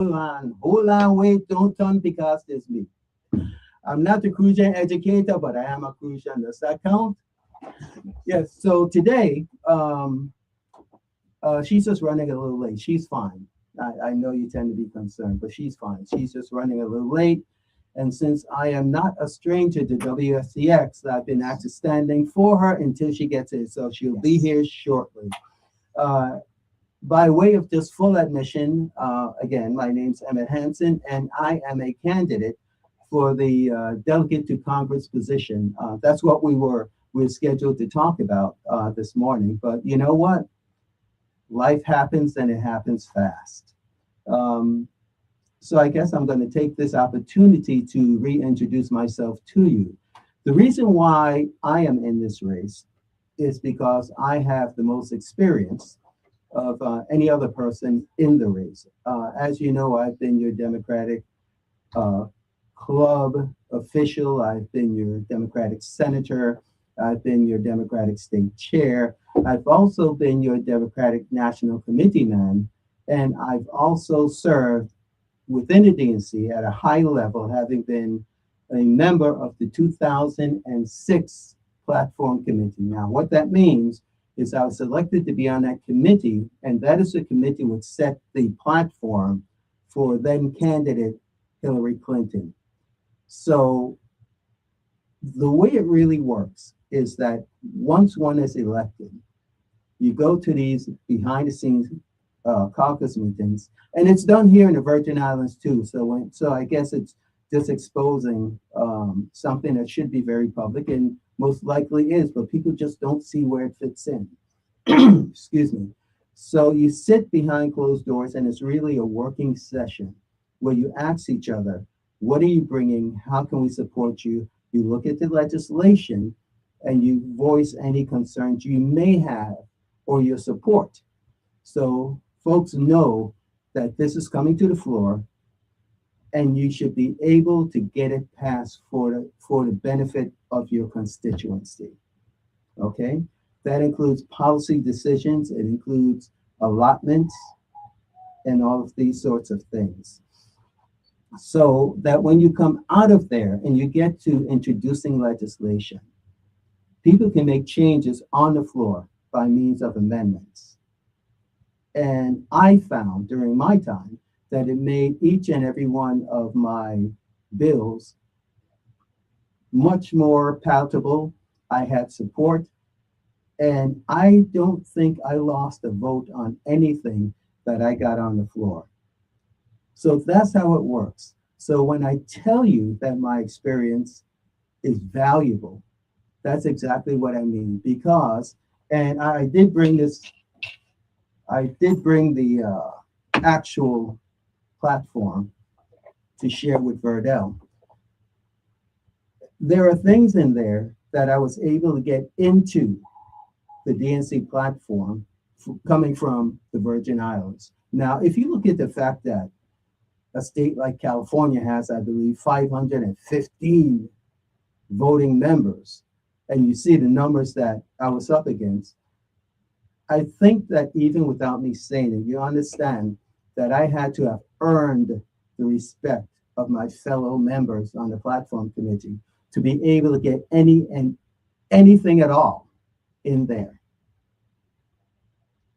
Hold on, wait, don't turn because there's me. I'm not a Crucian educator, but I am a Crucian. Does that count? Yes. So today, she's just running a little late. She's fine. I know you tend to be concerned, but she's fine. She's just running a little late. And since I am not a stranger to WSCX, I've been actually standing for her until she gets here. So she'll be here shortly. Uh, by way of just full admission, again, my name's Emmett Hansen, and I am a candidate for the delegate to Congress position. That's what we were scheduled to talk about this morning. But you know what? Life happens and it happens fast. Um, so I guess I'm going to take this opportunity to reintroduce myself to you. The reason why I am in this race is because I have the most experience of any other person in the race. As you know, I've been your Democratic uh, club official, I've been your Democratic senator, I've been your Democratic state chair, I've also been your Democratic National Committee man, and I've also served within the DNC at a high level, having been a member of the 2006 Platform Committee. Now, what that means is I was selected to be on that committee, and that is the committee which set the platform for then candidate Hillary Clinton. So the way it really works is that once one is elected, you go to these behind the scenes caucus meetings, and it's done here in the Virgin Islands too. So I guess it's just exposing something that should be very public and most likely is, but people just don't see where it fits in. Excuse me. So you sit behind closed doors, and it's really a working session where you ask each other, what are you bringing? How can we support you? You look at the legislation and you voice any concerns you may have or your support. So folks know that this is coming to the floor and you should be able to get it passed for the benefit of your constituency. Okay? That includes policy decisions, it includes allotments, and all of these sorts of things. So that when you come out of there and you get to introducing legislation, people can make changes on the floor by means of amendments. And I found during my time that it made each and every one of my bills much more palatable. I had support, and I don't think I lost a vote on anything that I got on the floor. So that's how it works. So when I tell you that my experience is valuable, that's exactly what I mean. Because, and I did bring this, I did bring the actual platform to share with Verdell. There are things in there that I was able to get into the DNC platform coming from the Virgin Islands. Now, if you look at the fact that a state like California has, I believe, 515 voting members, and you see the numbers that I was up against, I think that even without me saying it, you understand that I had to have earned the respect of my fellow members on the platform committee to be able to get anything at all in there.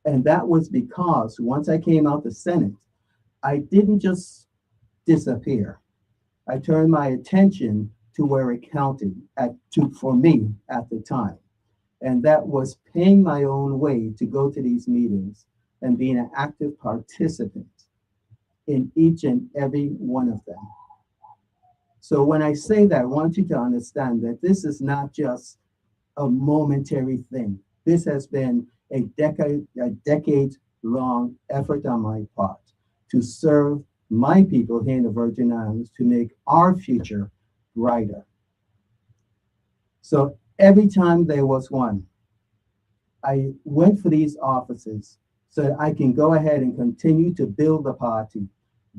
And that was because once I came out the Senate, I didn't just disappear. I turned my attention to where it counted for me at the time. And that was paying my own way to go to these meetings and being an active participant in each and every one of them. So when I say that, I want you to understand that this is not just a momentary thing. This has been a decade long effort on my part to serve my people here in the Virgin Islands to make our future brighter. So every time there was one, I went for these offices so that I can go ahead and continue to build the party,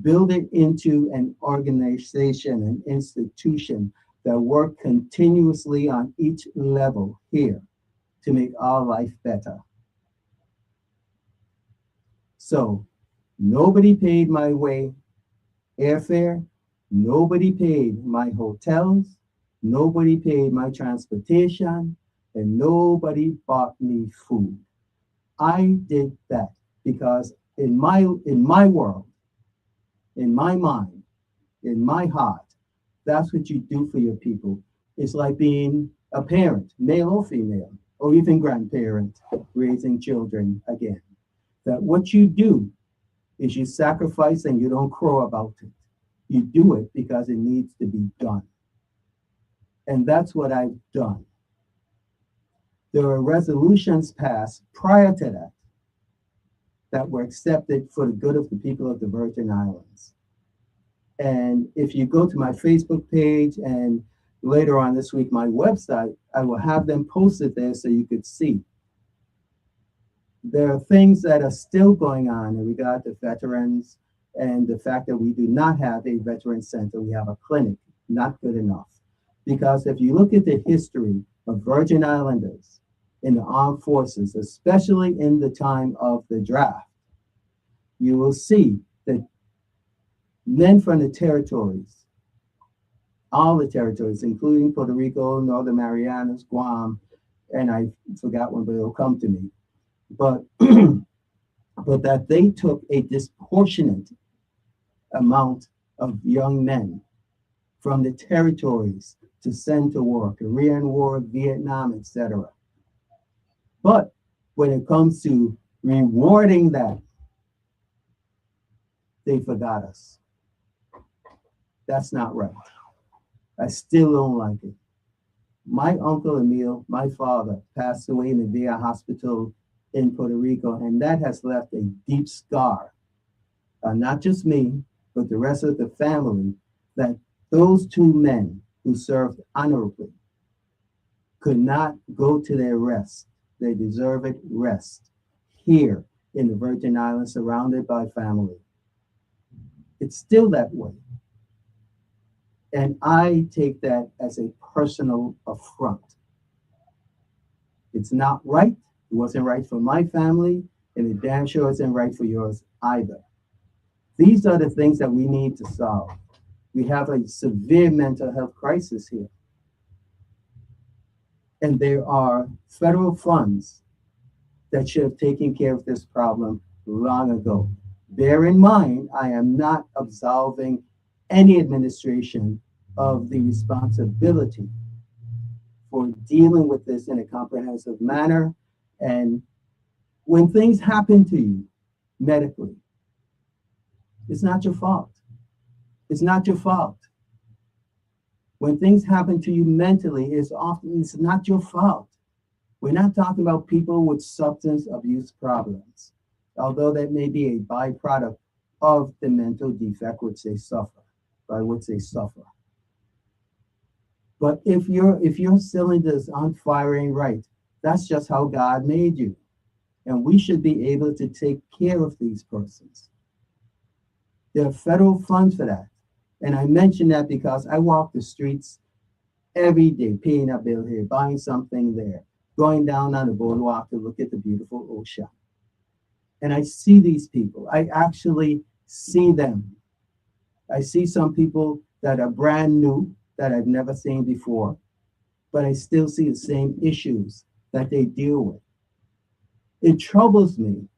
build it into an organization, an institution that work continuously on each level here to make our life better. So nobody paid my way airfare. Nobody paid my hotels. Nobody paid my transportation. And nobody bought me food. I did that because in my world, in my mind, in my heart, that's what you do for your people. It's like being a parent, male or female, or even grandparent, raising children again. That what you do is you sacrifice and you don't crow about it. You do it because it needs to be done. And that's what I've done. There were resolutions passed prior to that that were accepted for the good of the people of the Virgin Islands. And if you go to my Facebook page and later on this week, my website, I will have them posted there so you could see. There are things that are still going on in regard to veterans and the fact that we do not have a veteran center. We have a clinic, not good enough. Because if you look at the history of Virgin Islanders in the armed forces, especially in the time of the draft, you will see that men from the territories, all the territories, including Puerto Rico, Northern Marianas, Guam, and I forgot one, but it'll come to me. But but that they took a disproportionate amount of young men from the territories to send to war, Korean War, Vietnam, etc. But when it comes to rewarding that, they forgot us. That's not right. I still don't like it. My uncle Emil, my father, passed away in the VA hospital in Puerto Rico, and that has left a deep scar, not just me, but the rest of the family, that those two men who served honorably could not go to their rest. They deserve it rest here in the Virgin Islands, surrounded by family. It's still that way. And I take that as a personal affront. It's not right. It wasn't right for my family, and it damn sure isn't right for yours either. These are the things that we need to solve. We have a severe mental health crisis here. And there are federal funds that should have taken care of this problem long ago. Bear in mind, I am not absolving any administration of the responsibility for dealing with this in a comprehensive manner. And when things happen to you medically, it's not your fault. It's not your fault. When things happen to you mentally, it's not your fault. We're not talking about people with substance abuse problems, although that may be a byproduct of the mental defect which they suffer, by which they suffer. But if your cylinders aren't firing right, that's just how God made you. And we should be able to take care of these persons. There are federal funds for that. And I mention that because I walk the streets every day, paying a bill here, buying something there, going down on the boardwalk to look at the beautiful ocean. And I see these people. I actually see them. I see some people that are brand new that I've never seen before, but I still see the same issues that they deal with. It troubles me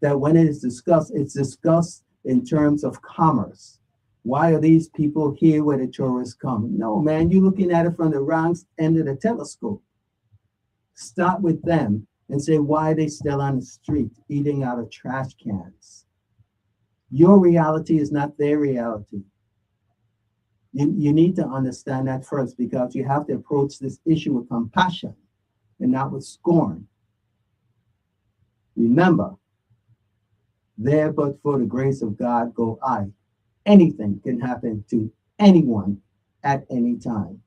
that when it is discussed, it's discussed in terms of commerce. Why are these people here where the tourists come? No, man, you're looking at it from the wrong end of the telescope. Start with them and say, why are they still on the street eating out of trash cans? Your reality is not their reality. You need to understand that first, because you have to approach this issue with compassion and not with scorn. Remember, there but for the grace of God go I. Anything can happen to anyone at any time.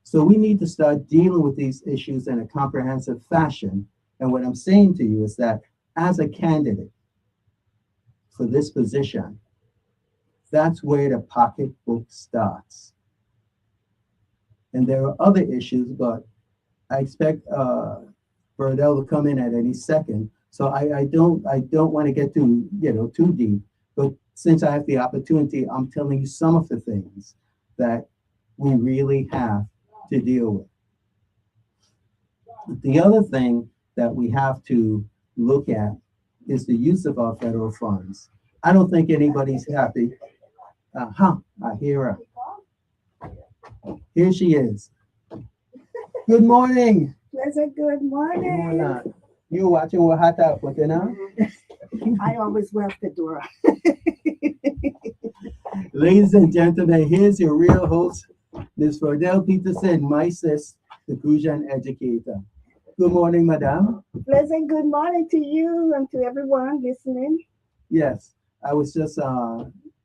So we need to start dealing with these issues in a comprehensive fashion. And what I'm saying to you is that as a candidate for this position, that's where the pocketbook starts. And there are other issues, but I expect Burdell to come in at any second. So I don't want to get too deep. But since I have the opportunity, I'm telling you some of the things that we really have to deal with. The other thing that we have to look at is the use of our federal funds. I don't think anybody's happy. I hear her. Here she is. Good morning. Pleasant good morning. Hola. You watching what hata porque na? I always wear fedora. Ladies and gentlemen, here's your real host, Ms. Rodell Peterson, my sis, the Crucian Educator. Good morning, Madame. Pleasant good morning to you and to everyone listening. Yes, I was just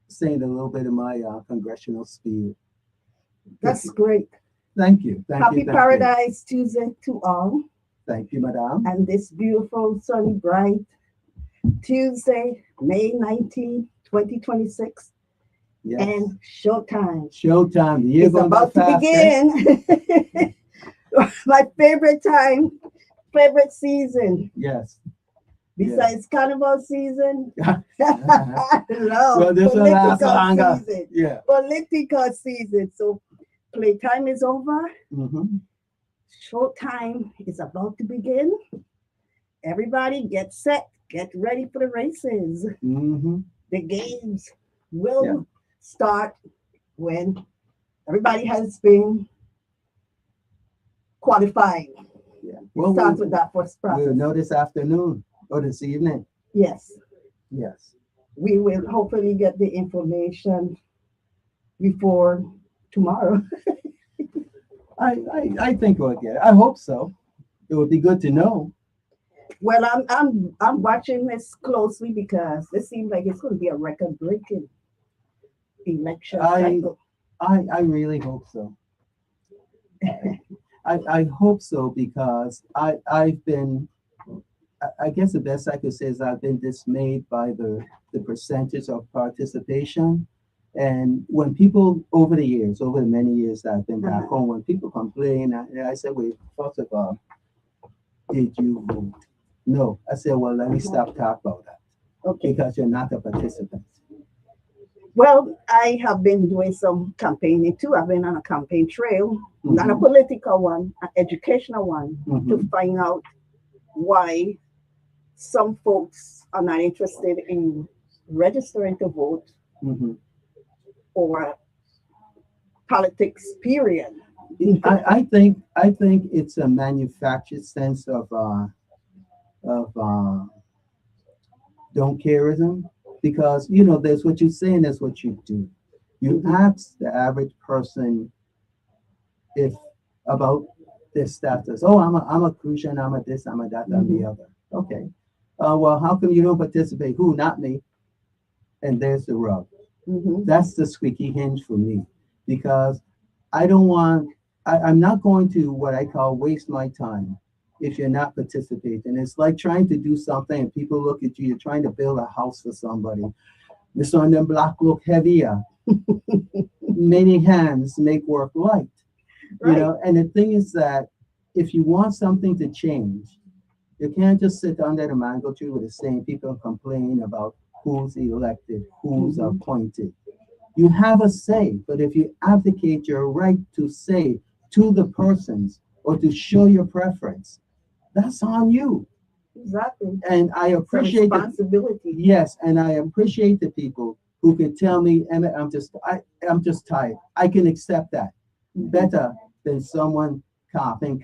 saying a little bit of my congressional spiel. That's great. Thank you. Thank Happy you. Thank Paradise Tuesday to all. you. Thank you, Madame. And this beautiful, sunny, bright Tuesday, May 19, 2026. Yes. And showtime. Showtime. The year It's going by about to fast, eh? begin. My favorite time, favorite season. Yes. Besides carnival season, Yeah. no, Well, this will last political longer. season. Yeah. Political season. So playtime is over. Mm-hmm. Showtime is about to begin. Everybody get set. Get ready for the races. Mm-hmm. The games will Yeah. start when everybody has been qualifying. Yeah. It starts with that first we'll process. know this afternoon or this evening. Yes. Yes. We will hopefully get the information before tomorrow. I think we'll get it. I hope so. It would be good to know. Well, I'm watching this closely because this seems like it's going to be a record-breaking election cycle. I really hope so. I hope so because I've been, I guess the best I could say is I've been dismayed by the percentage of participation. And when people over the years, over the many years that I've been back home, when people complain, I said, wait, first of all, did you vote? No. I said, well, let me stop talking about that Okay. because you're not a participant. Well, I have been doing some campaigning too. I've been on a campaign trail, not a Mhm. political one, an educational one, to Mhm. find out why some folks are not interested in registering to vote Mhm. or politics, period. I think it's a manufactured sense of don't careism because there's what you say and there's what you do. You Mhm. ask the average person if about their status. Oh, I'm a Crucian, I'm a this, I'm a that, I'm the other. Okay. Well, how come you don't participate? Who? Not me. And there's the rub. Mhm. That's the squeaky hinge for me because I don't want. I'm not going to what I call waste my time if you're not participating. It's like trying to do something and people look at you. You're trying to build a house for somebody. This on them block look heavier. Many hands make work light. Right. And the thing is that if you want something to change, you can't just sit under the mango tree with the same people and complain about who's elected, who's Mhm. appointed. You have a say, but if you abdicate your right to say to the persons or to show your preference, that's on you. Exactly. And I It's a appreciate responsibility. yes, and I appreciate the people who can tell me, Emmett, I'm just tired. I can accept that better than someone copying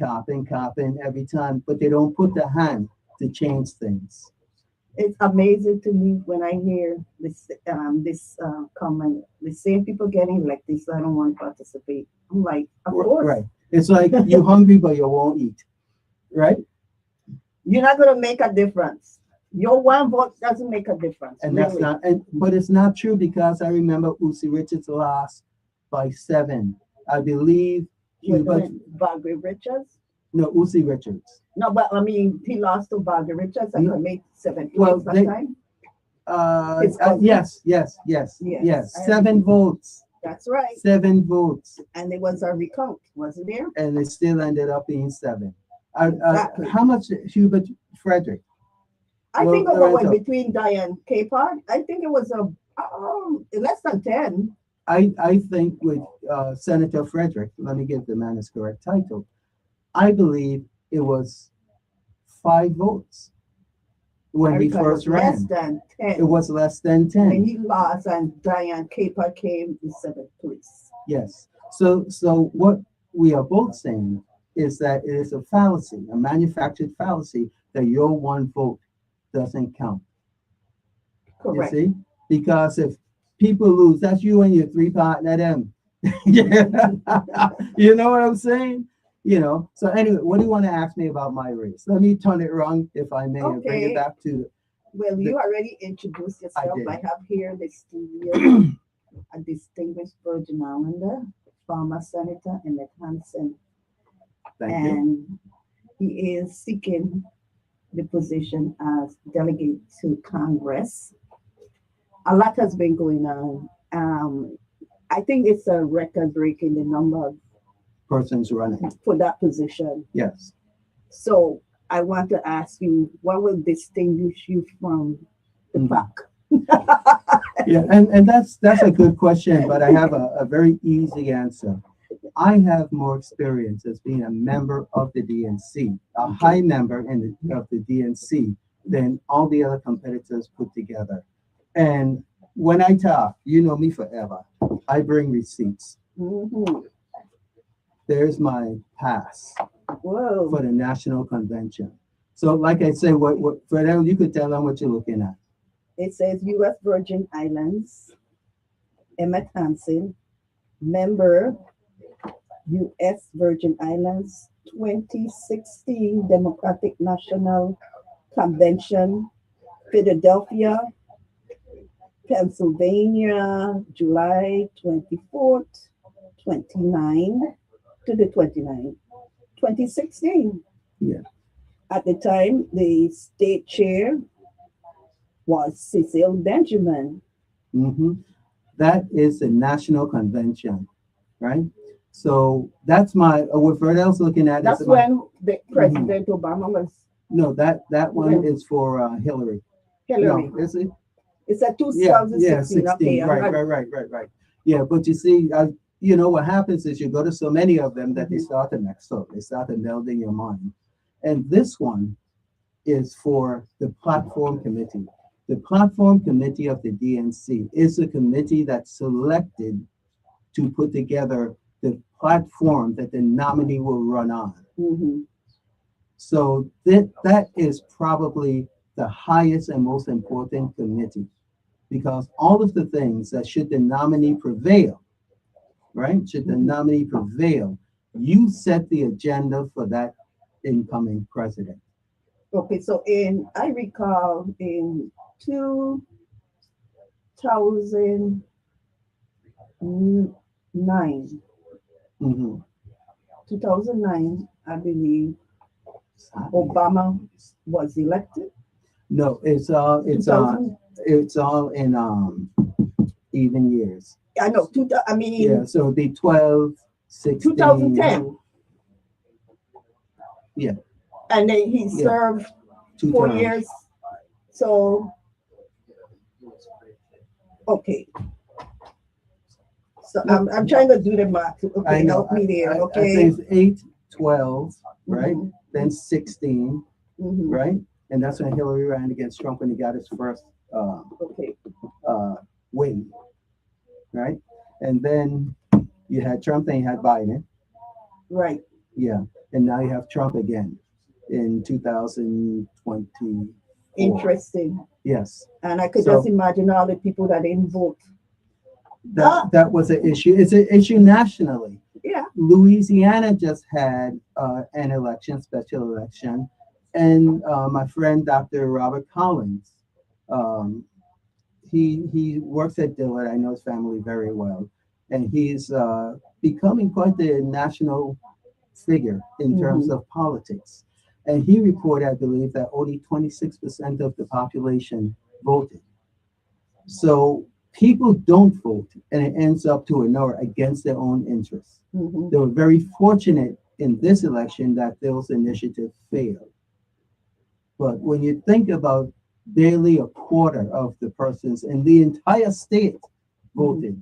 every time, but they don't put their hand to change things. It's amazing to me when I hear this comment. The same people getting elected, so I don't want to participate. I'm like, of course, Right. It's like you're hungry, but you won't eat. Right? you're not going to make a difference. Your one vote doesn't make a difference. And that's really. not, but it's not true because I remember Uzi Richards lost by 7. I believe Bobby Richards. no, Uzi Richards. No, but I mean, he lost to Bobby Richards and No. he made 7 Well, points that time. His cousin? Yes. Yes, I 7 votes. That's right. 7 votes. And it was a recount, wasn't there? And it still ended up being 7. Exactly. How much Hubert Frederick? I Well, think it Lorenzo. was between Diane Capard. I think it was Less than 10. I think with Senator Frederick, let me give the man his correct title. I believe it was 5 votes when he America was first less ran. than It 10. was less than When 10. he lost and Diane Caper came in seventh place. Yes. So what we are both saying is that it is a fallacy, a manufactured fallacy, that your one vote doesn't count. You Correct. see? Because if people lose, that's you and your three partner them. Yeah. You know what I'm saying? So anyway, what do you want to ask me about my race? Let me turn it around, if I may, and bring it Okay. back to Well, the, you already introduced I yourself. did. I have here the studio a distinguished Virgin Islander, former Senator Emmett Hansen, Thank you. and he is seeking the position as delegate to Congress. A lot has been going on. I think it's a record breaking the number Persons running. for that position. Yes. So I want to ask you, what will distinguish you from the Mhm. pack? Yeah, and that's a good question, but I have a very easy answer. I have more experience as being a member of the DNC, a high member of the DNC, than all the other competitors put together. And when I talk, you know me forever. I bring receipts. Mhm. There's my pass Whoa. for the national convention. So, like I say, what Fredel, you could tell them what you're looking at. It says U.S. Virgin Islands, Emmett Hansen, member, U.S. Virgin Islands, 2016 Democratic National Convention, Philadelphia, Pennsylvania, July 24th, 29 to the 29th, 2016. Yeah. At the time, the state chair was Cecil Benjamin. hmm That is the national convention, right? So that's what Verdel's looking at is That's my, when the President Obama was no, that one when is for Hillary. Hillary. No, is it? It's a Yeah, 2016. Okay, 16. Right, right, right, right, right. Yeah, but you see, what happens is you go to so many of them that they start to mix up. They start to meld in your mind. And this one is for the platform committee. The platform committee of the DNC is a committee that's selected to put together the platform that the nominee will run on. Mhm. So that is probably the highest and most important committee, because all of the things that should the nominee prevail, right? Should the nominee prevail, you set the agenda for that incoming president. Okay, so I recall in 2009, Mhm. 2009, I believe Obama was elected. No, it's all in even years. I know, Yeah, so it'd be 12, 16. 2010. Yeah, And then he yeah, served two 4 years. terms. So, okay. So I'm trying to do the math. I Okay, know. help me there. I Okay. think it's 8, 12, right? Mhm. Then 16, Mhm. right? And that's when Hillary ran against Trump when he got his first Okay. uh, win, right? And then you had Trump, then you had Biden. Right. Yeah. And now you have Trump again in 2024. Interesting. Yes. And I could So just imagine all the people that didn't vote. that was an issue. It's an issue nationally. Yeah. Louisiana just had an election, special election, and my friend Dr. Robert Collins, um, he works at Dillard. I know his family very well, and he's becoming quite the national figure in terms Mhm. of politics. And he reported, I believe, that only 26% of the population voted. So people don't vote, and it ends up to an hour against their own interests. Mhm. They were very fortunate in this election that those initiatives failed. But when you think about barely a quarter of the persons in the entire state voted.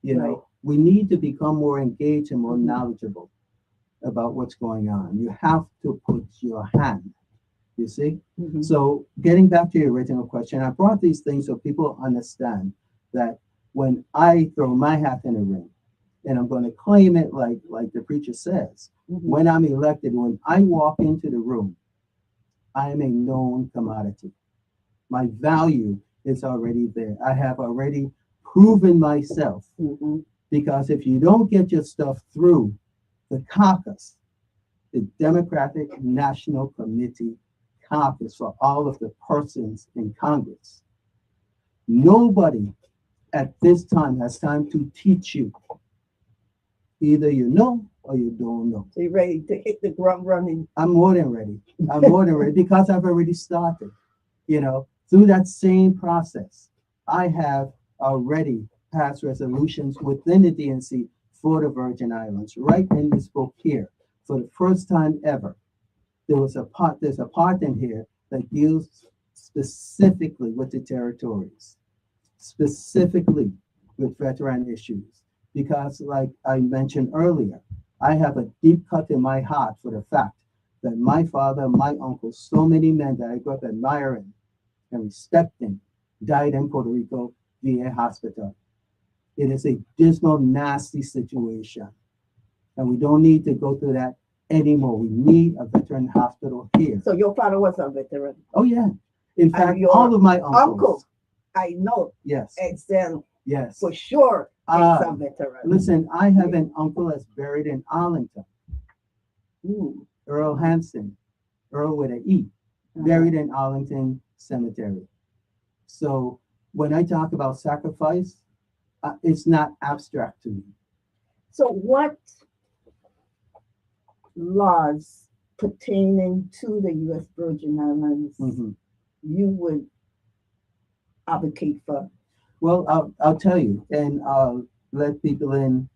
You know, Right. we need to become more engaged and more Mhm. knowledgeable about what's going on. You have to put your hand, you see? Mhm. So getting back to your original question, I brought these things so people understand that when I throw my hat in the ring, and I'm going to claim it like the preacher says, Mhm. when I'm elected, when I walk into the room, I am a known commodity. My value is already there. I have already proven myself Mhm. because if you don't get your stuff through the caucus, the Democratic National Committee caucus for all of the persons in Congress, nobody at this time has time to teach you. Either you know or you don't know. So you're ready to hit the ground running. I'm more than ready. I'm more than ready because I've already started. You know, through that same process, I have already passed resolutions within the DNC for the Virgin Islands. Right in this book here, for the first time ever, there's a part in here that deals specifically with the territories, specifically with veteran issues. Because, like I mentioned earlier, I have a deep cut in my heart for the fact that my father, my uncle, so many men that I grew up admiring and respecting died in Puerto Rico VA hospital. It is a dismal, nasty situation. And we don't need to go through that anymore. We need a veteran hospital here. So your father was a veteran. Oh, yeah. In fact, your all of my Uncle, uncles. I know, Yes. Excel Yes. for sure is Uh, a veteran. Listen, I have an uncle that's buried in Arlington, Earl Hansen, Earl with an E, buried in Arlington Cemetery. So when I talk about sacrifice, it's not abstract to me. So what laws pertaining to the U.S. Virgin Islands Mhm. you would advocate for? Well, I'll tell you, and I'll let people in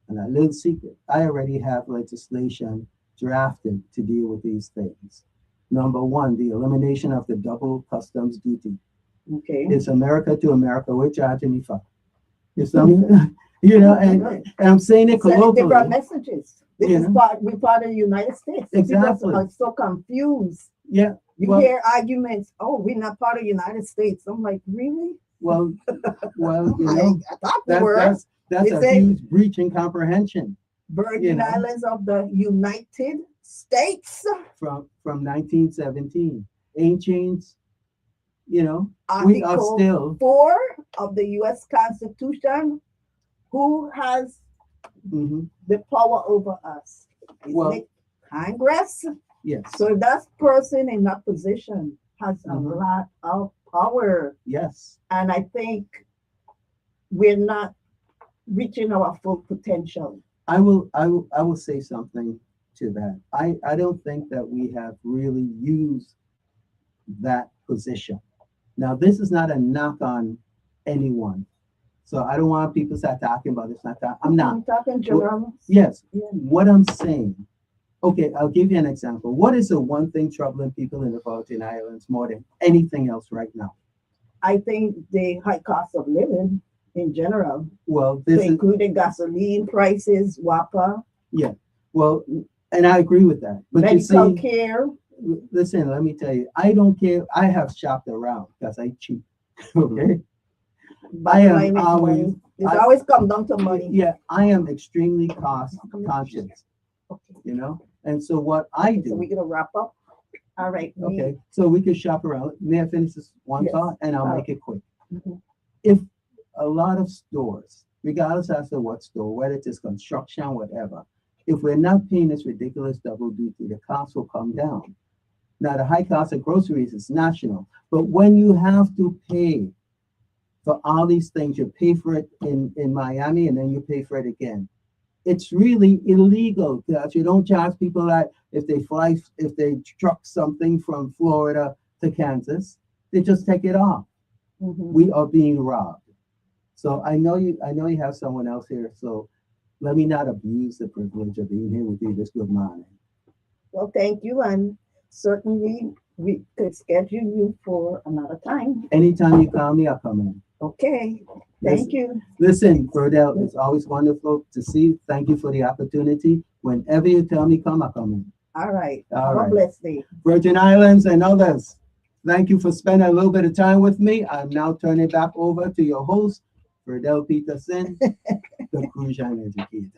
on a little secret. I already have legislation drafted to deal with these things. Number one, the elimination of the double customs duty. Okay. It's America to America. We're charging me for. It's something, you know, and I'm saying it Sending different colloquially. messages. This You is know? we're part of the United States. Exactly. People are so confused. Yeah. You Well, hear arguments, oh, we're not part of the United States. I'm like, really? well, you know, I thought we were. that's They a say huge breach in comprehension. Virgin You know? Islands of the United States. From 1917. Ain't changed, you know, we are Article still 4 of the U.S. Constitution. Who has mhm. the power over us? Isn't Well, it Congress? yes, So that person in that position has a Mhm. lot of power. yes. And I think we're not reaching our full potential. I will say something to that. I don't think that we have really used that position. Now, this is not a knock on anyone. So I don't want people to start talking about this. I'm not. I'm talking general. Yes. Yeah. What I'm saying, okay, I'll give you an example. What is the one thing troubling people in the Virgin Islands more than anything else right now? I think the high cost of living in general, Well, this is, including gasoline prices, WAPA, yeah. Well, and I agree with that. But you medical see, care. listen, let me tell you, I don't care. I have shopped around because I cheap. Okay. I am Bottom line is always, money. It's I- always come down to money. yeah, I am extremely cost conscious, Okay. you know? And so what I So do, we're gonna wrap up. All right. okay, so we can shop around. May I finish this one Yes. thought and I'll make it quick. Mhm. If a lot of stores, regardless as to what store, whether it's construction, whatever, if we're not paying this ridiculous double duty, the cost will come down. Now, the high cost of groceries is national, but when you have to pay for all these things, you pay for it in Miami and then you pay for it again. It's really illegal because you don't charge people that if they truck something from Florida to Kansas, they just take it off. Mhm. We are being robbed. So I know you have someone else here, so let me not abuse the privilege of being here with you this good morning. Well, thank you. And certainly we could schedule you for another time. Anytime you call me, I'll come in. Okay. Yes. Thank you. Listen, Burdell, it's always wonderful to see you. Thank you for the opportunity. Whenever you tell me come, I'll come in. All right. All Have a right. blessed day. Virgin Islands and others, thank you for spending a little bit of time with me. I'm now turning back over to your host, Burdell Peterson, the Crucian Educator.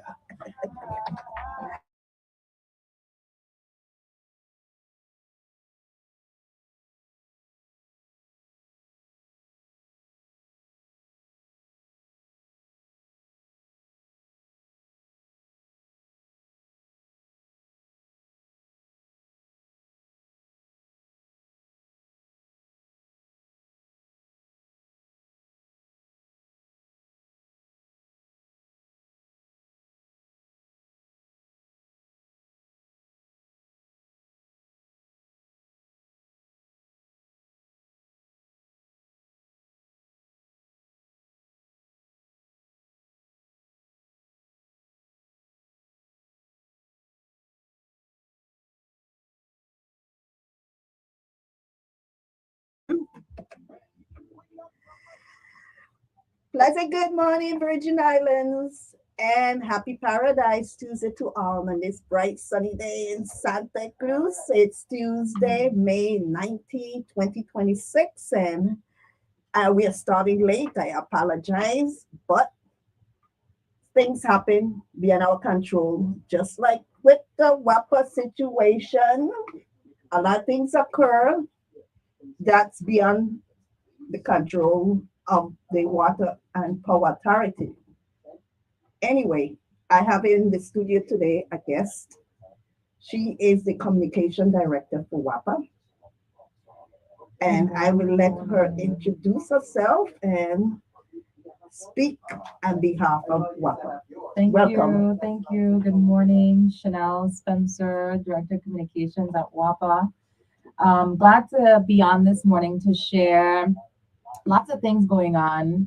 Pleasant good morning, Virgin Islands, and happy Paradise Tuesday to all on this bright sunny day in Santa Cruz. It's Tuesday, May 19th, 2026, and we are starting late. I apologize, but things happen beyond our control. Just like with the WAPA situation, a lot of things occur that's beyond the control of the Water and Power Authority. Anyway, I have in the studio today a guest. She is the communication director for WAPA, and I will let her introduce herself and speak on behalf of WAPA. Thank Welcome. you. Thank you. Good morning. Chanel Spencer, Director of Communications at WAPA. Glad to be on this morning to share lots of things going on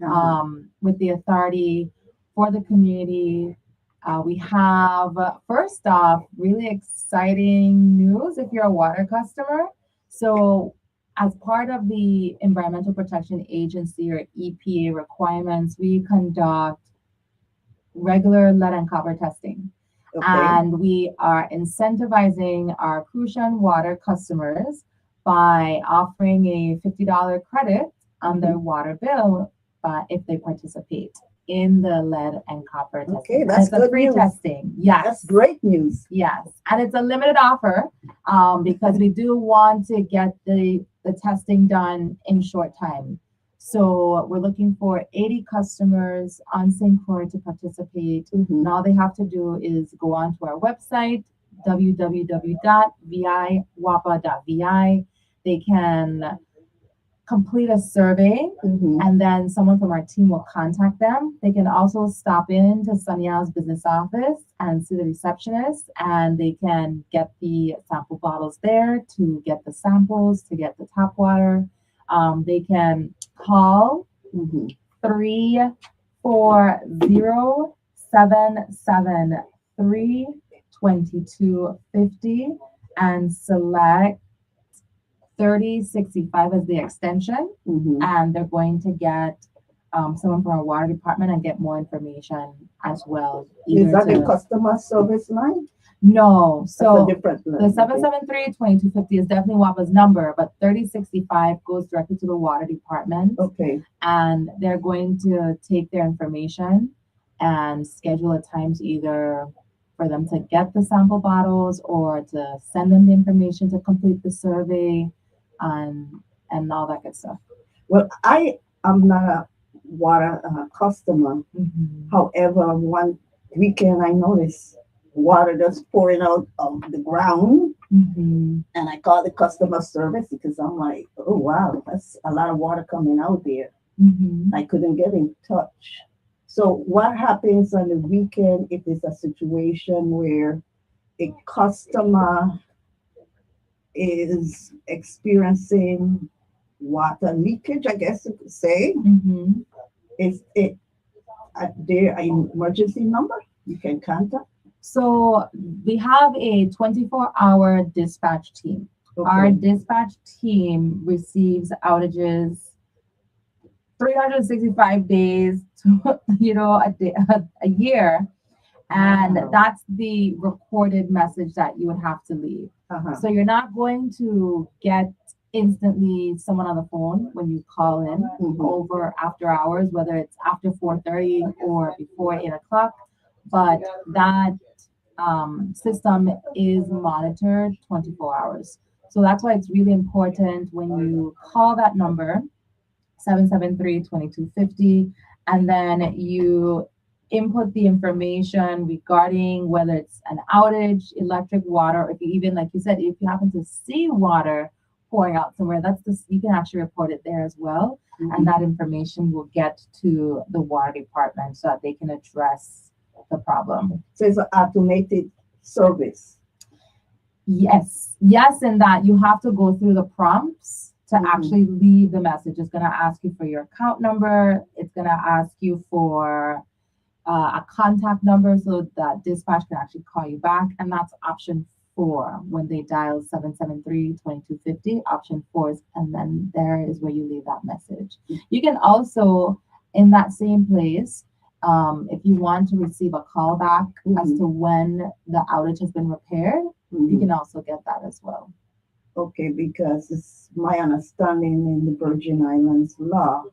with the authority for the community. We have, first off, really exciting news if you're a water customer. So, as part of the Environmental Protection Agency or EPA requirements, we conduct regular lead and copper testing. Okay. And we are incentivizing our Crucian water customers by offering a $50 credit on their water bill if they participate in the lead and copper testing. Okay, And that's it's a good free news. testing. Yes. That's great news. Yes, and it's a limited offer because we do want to get the testing done in short time. So we're looking for 80 customers on St. Croix to participate. And all they have to do is go onto our website, www.viwapa.vi. They can complete a survey, and then someone from our team will contact them. They can also stop in to Sonia's business office and see the receptionist, and they can get the sample bottles there to get the samples, to get the tap water. They can call 340-773-2250 and select 3065 as the extension, and they're going to get someone from our water department and get more information as well. Is that the customer service line? No, so That's a different line. the 773-2250 is definitely WAPA's number, but 3065 goes directly to the water department. Okay. And they're going to take their information and schedule a time to either for them to get the sample bottles or to send them the information to complete the survey and all that good stuff. Well, I am not a water customer. However, one weekend I noticed water just pouring out of the ground, and I called the customer service because I'm like, oh wow, that's a lot of water coming out there. I couldn't get in touch. So what happens on the weekend if there's a situation where a customer is experiencing water leakage, I guess you could say? Is it there an emergency number you can contact? So we have a 24-hour dispatch team. Our Okay. dispatch team receives outages 365 days to, a year. And Wow. that's the recorded message that you would have to leave. Uh-huh. So you're not going to get instantly someone on the phone when you call in Mhm. over after hours, whether it's after 4:30 or before 8 o'clock. But that system is monitored 24 hours. So that's why it's really important when you call that number, 773-2250, and then you input the information regarding whether it's an outage, electric, water, or if you even, like you said, if you happen to see water pouring out somewhere, you can actually report it there as well. And that information will get to the water department so that they can address the problem. So it's an automated service. Yes, in that you have to go through the prompts to Mhm. actually leave the message. It's going to ask you for your account number. It's going to ask you for a contact number so that dispatch can actually call you back. And that's option 4 when they dial 773-2250. Option 4 is, and then there is where you leave that message. You can also, in that same place, if you want to receive a call back as Mhm. to when the outage has been repaired, you Mhm. can also get that as well. Okay, because it's my understanding in the Virgin Islands law,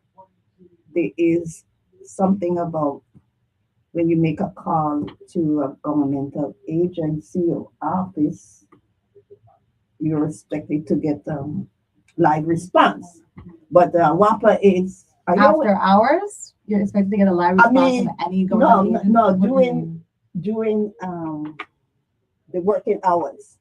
there is something about when you make a call to a governmental agency or office, you're expected to get live response. But WAPA is, are you After hours, you're expected to get a live I response mean, from any no, government no, agency. no, What do you mean? during the working hours?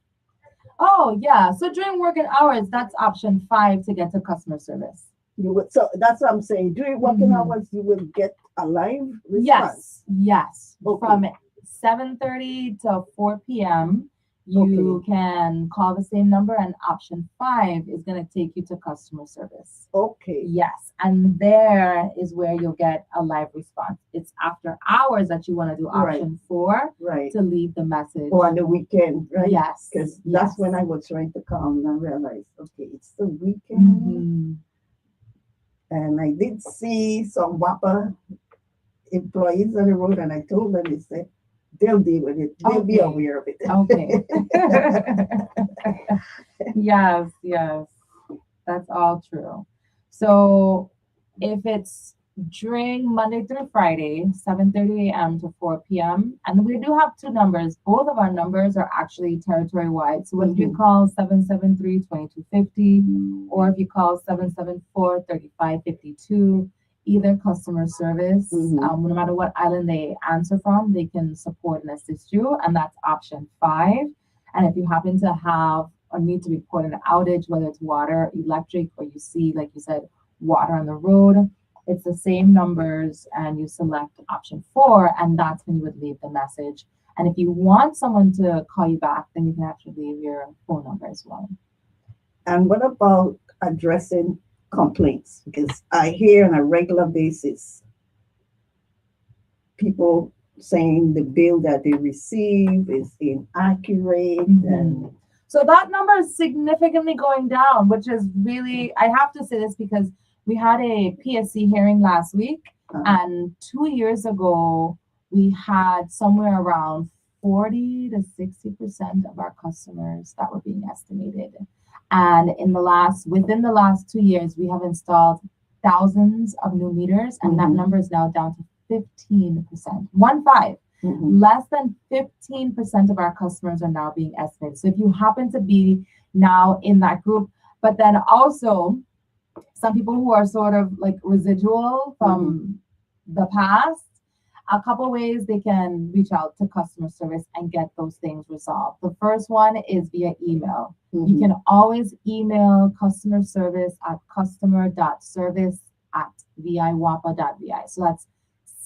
Oh, yeah. So during working hours, that's option 5 to get to customer service. You would, so that's what I'm saying. During working Mhm. hours, you will get a live response. Yes. Okay. From 7:30 to 4 p.m., you can call the same number, and option 5 is going to take you to customer service. Okay. Yes. And there is where you'll get a live response. It's after hours that you want to do option 4 Right. to leave the message. Or on the weekend, right? Yes. Because yes. that's when I was trying to call and I realized, okay, it's the weekend. Mhm. And I did see some WAPA employees on the road, and I told them, they said, they'll deal with it. They'll be Okay. aware of it. Okay. Yes. That's all true. So if it's during Monday through Friday, 7:30 a.m. to 4 p.m., and we do have 2 numbers. Both of our numbers are actually territory wide. So whether you call 773-2250 or if you call 774-3552, either customer service, no matter what island they answer from, they can support and assist you. And that's option 5. And if you happen to have or need to report an outage, whether it's water, electric, or you see, like you said, water on the road, it's the same numbers, and you select option 4, and that's when you would leave the message. And if you want someone to call you back, then you can actually leave your phone number as well. And what about addressing complaints? Because I hear on a regular basis people saying the bill that they receive is inaccurate. And so that number is significantly going down, which is really, I have to say this because we had a PSC hearing last week, and 2 years ago, we had somewhere around 40 to 60% of our customers that were being estimated. And within the last 2 years, we have installed thousands of new meters, and that number is now down to 15%. 15. Less than 15% of our customers are now being estimated. So if you happen to be now in that group, but then also some people who are sort of like residual from the past, a couple ways they can reach out to customer service and get those things resolved. The first one is via email. You can always email customer service at customer.service@viwapa.vi. So that's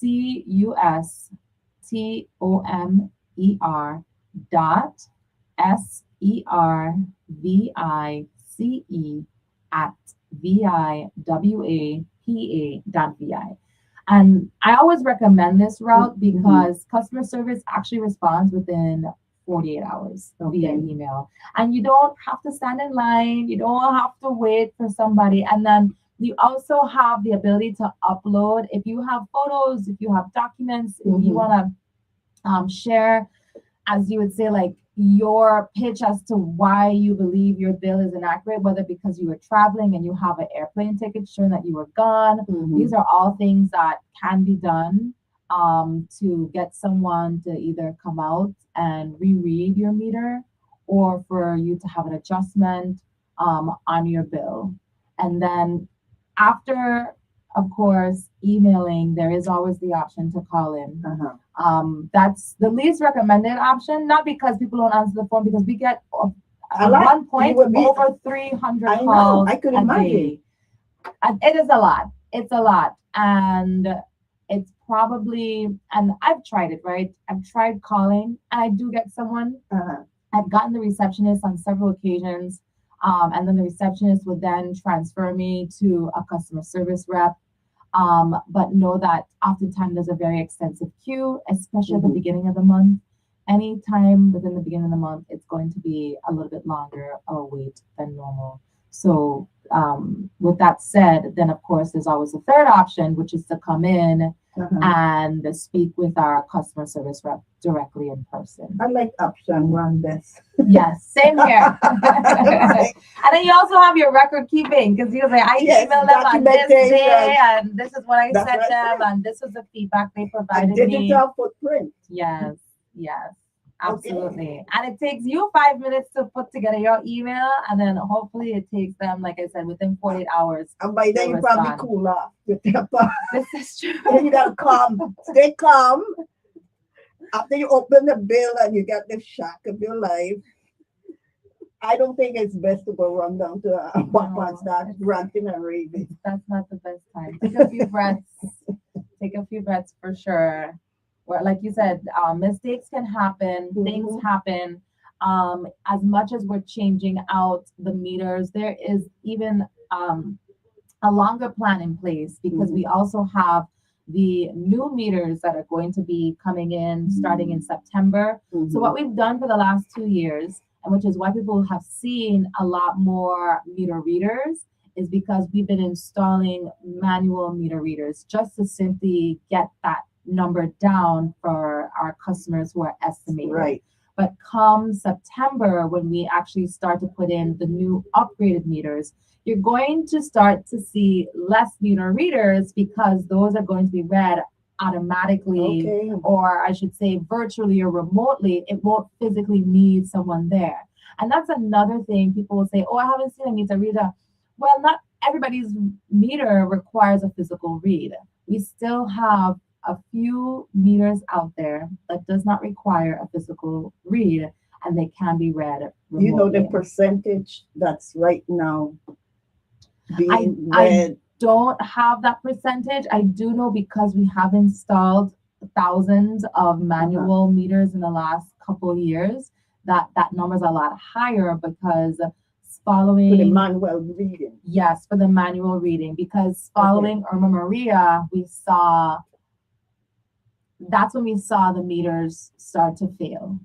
customer.service@viwapa.vi. And I always recommend this route because customer service actually responds within 48 hours Okay. via email. And you don't have to stand in line. You don't have to wait for somebody. And then you also have the ability to upload if you have photos, if you have documents, if you Mhm. want to share, as you would say, like your pitch as to why you believe your bill is inaccurate, whether because you were traveling and you have an airplane ticket showing that you were gone. Mhm. These are all things that can be done to get someone to either come out and reread your meter or for you to have an adjustment on your bill. And then after, of course, emailing, there is always the option to call in. Uh-huh. That's the least recommended option, not because people don't answer the phone, because we get A at lot. one point You would be- over 300 I know, calls I could a imagine. day. And it is a lot. It's a lot. And it's probably, and I've tried it, right? I've tried calling and I do get someone. Uh-huh. I've gotten the receptionist on several occasions. And then the receptionist would then transfer me to a customer service rep. But know that oftentimes there's a very extensive queue, especially at the Mhm. beginning of the month. Anytime within the beginning of the month, it's going to be a little bit longer of a wait than normal. So, with that said, then of course there's always a third option, which is to come in Uh-huh. and speak with our customer service rep directly in person. I like option one best. Yes, same here. And then you also have your record keeping, because you say, I Yes, emailed them on this documentation. day, and this is what I That's sent what I them, said. and this was the feedback they A provided me. digital footprint. Yes, yes, Okay. absolutely. And it takes you 5 minutes to put together your email, and then hopefully it takes them, like I said, within 48 hours. And by then They'll you probably respond. cool off. Then This is true. you gotta calm, stay calm. After you open the bill and you get the shock of your life, I don't think it's best to go run down to a pop and start ranting and raving. That's not the best time. Take a few breaths. Take a few breaths for sure. Where, like you said, mistakes can happen. Things Mhm. happen. As much as we're changing out the meters, there is even a longer plan in place, because we also have the new meters that are going to be coming in starting in September. So what we've done for the last 2 years, and which is why people have seen a lot more meter readers, is because we've been installing manual meter readers just to simply get that number down for our customers who are estimating. Right. But come September, when we actually start to put in the new upgraded meters, you're going to start to see less meter readers, because those are going to be read automatically, Okay. or I should say virtually or remotely. It won't physically need someone there. And that's another thing. People will say, oh, I haven't seen a meter reader. Well, not everybody's meter requires a physical read. We still have a few meters out there that does not require a physical read, and they can be read remotely. You know the percentage that's right now being I read. don't have that percentage. I do know, because we have installed thousands of manual meters in the last couple of years, that number is a lot higher, because following For the manual reading. Yes, for the manual reading, because following Irma Maria, that's when we saw the meters start to fail.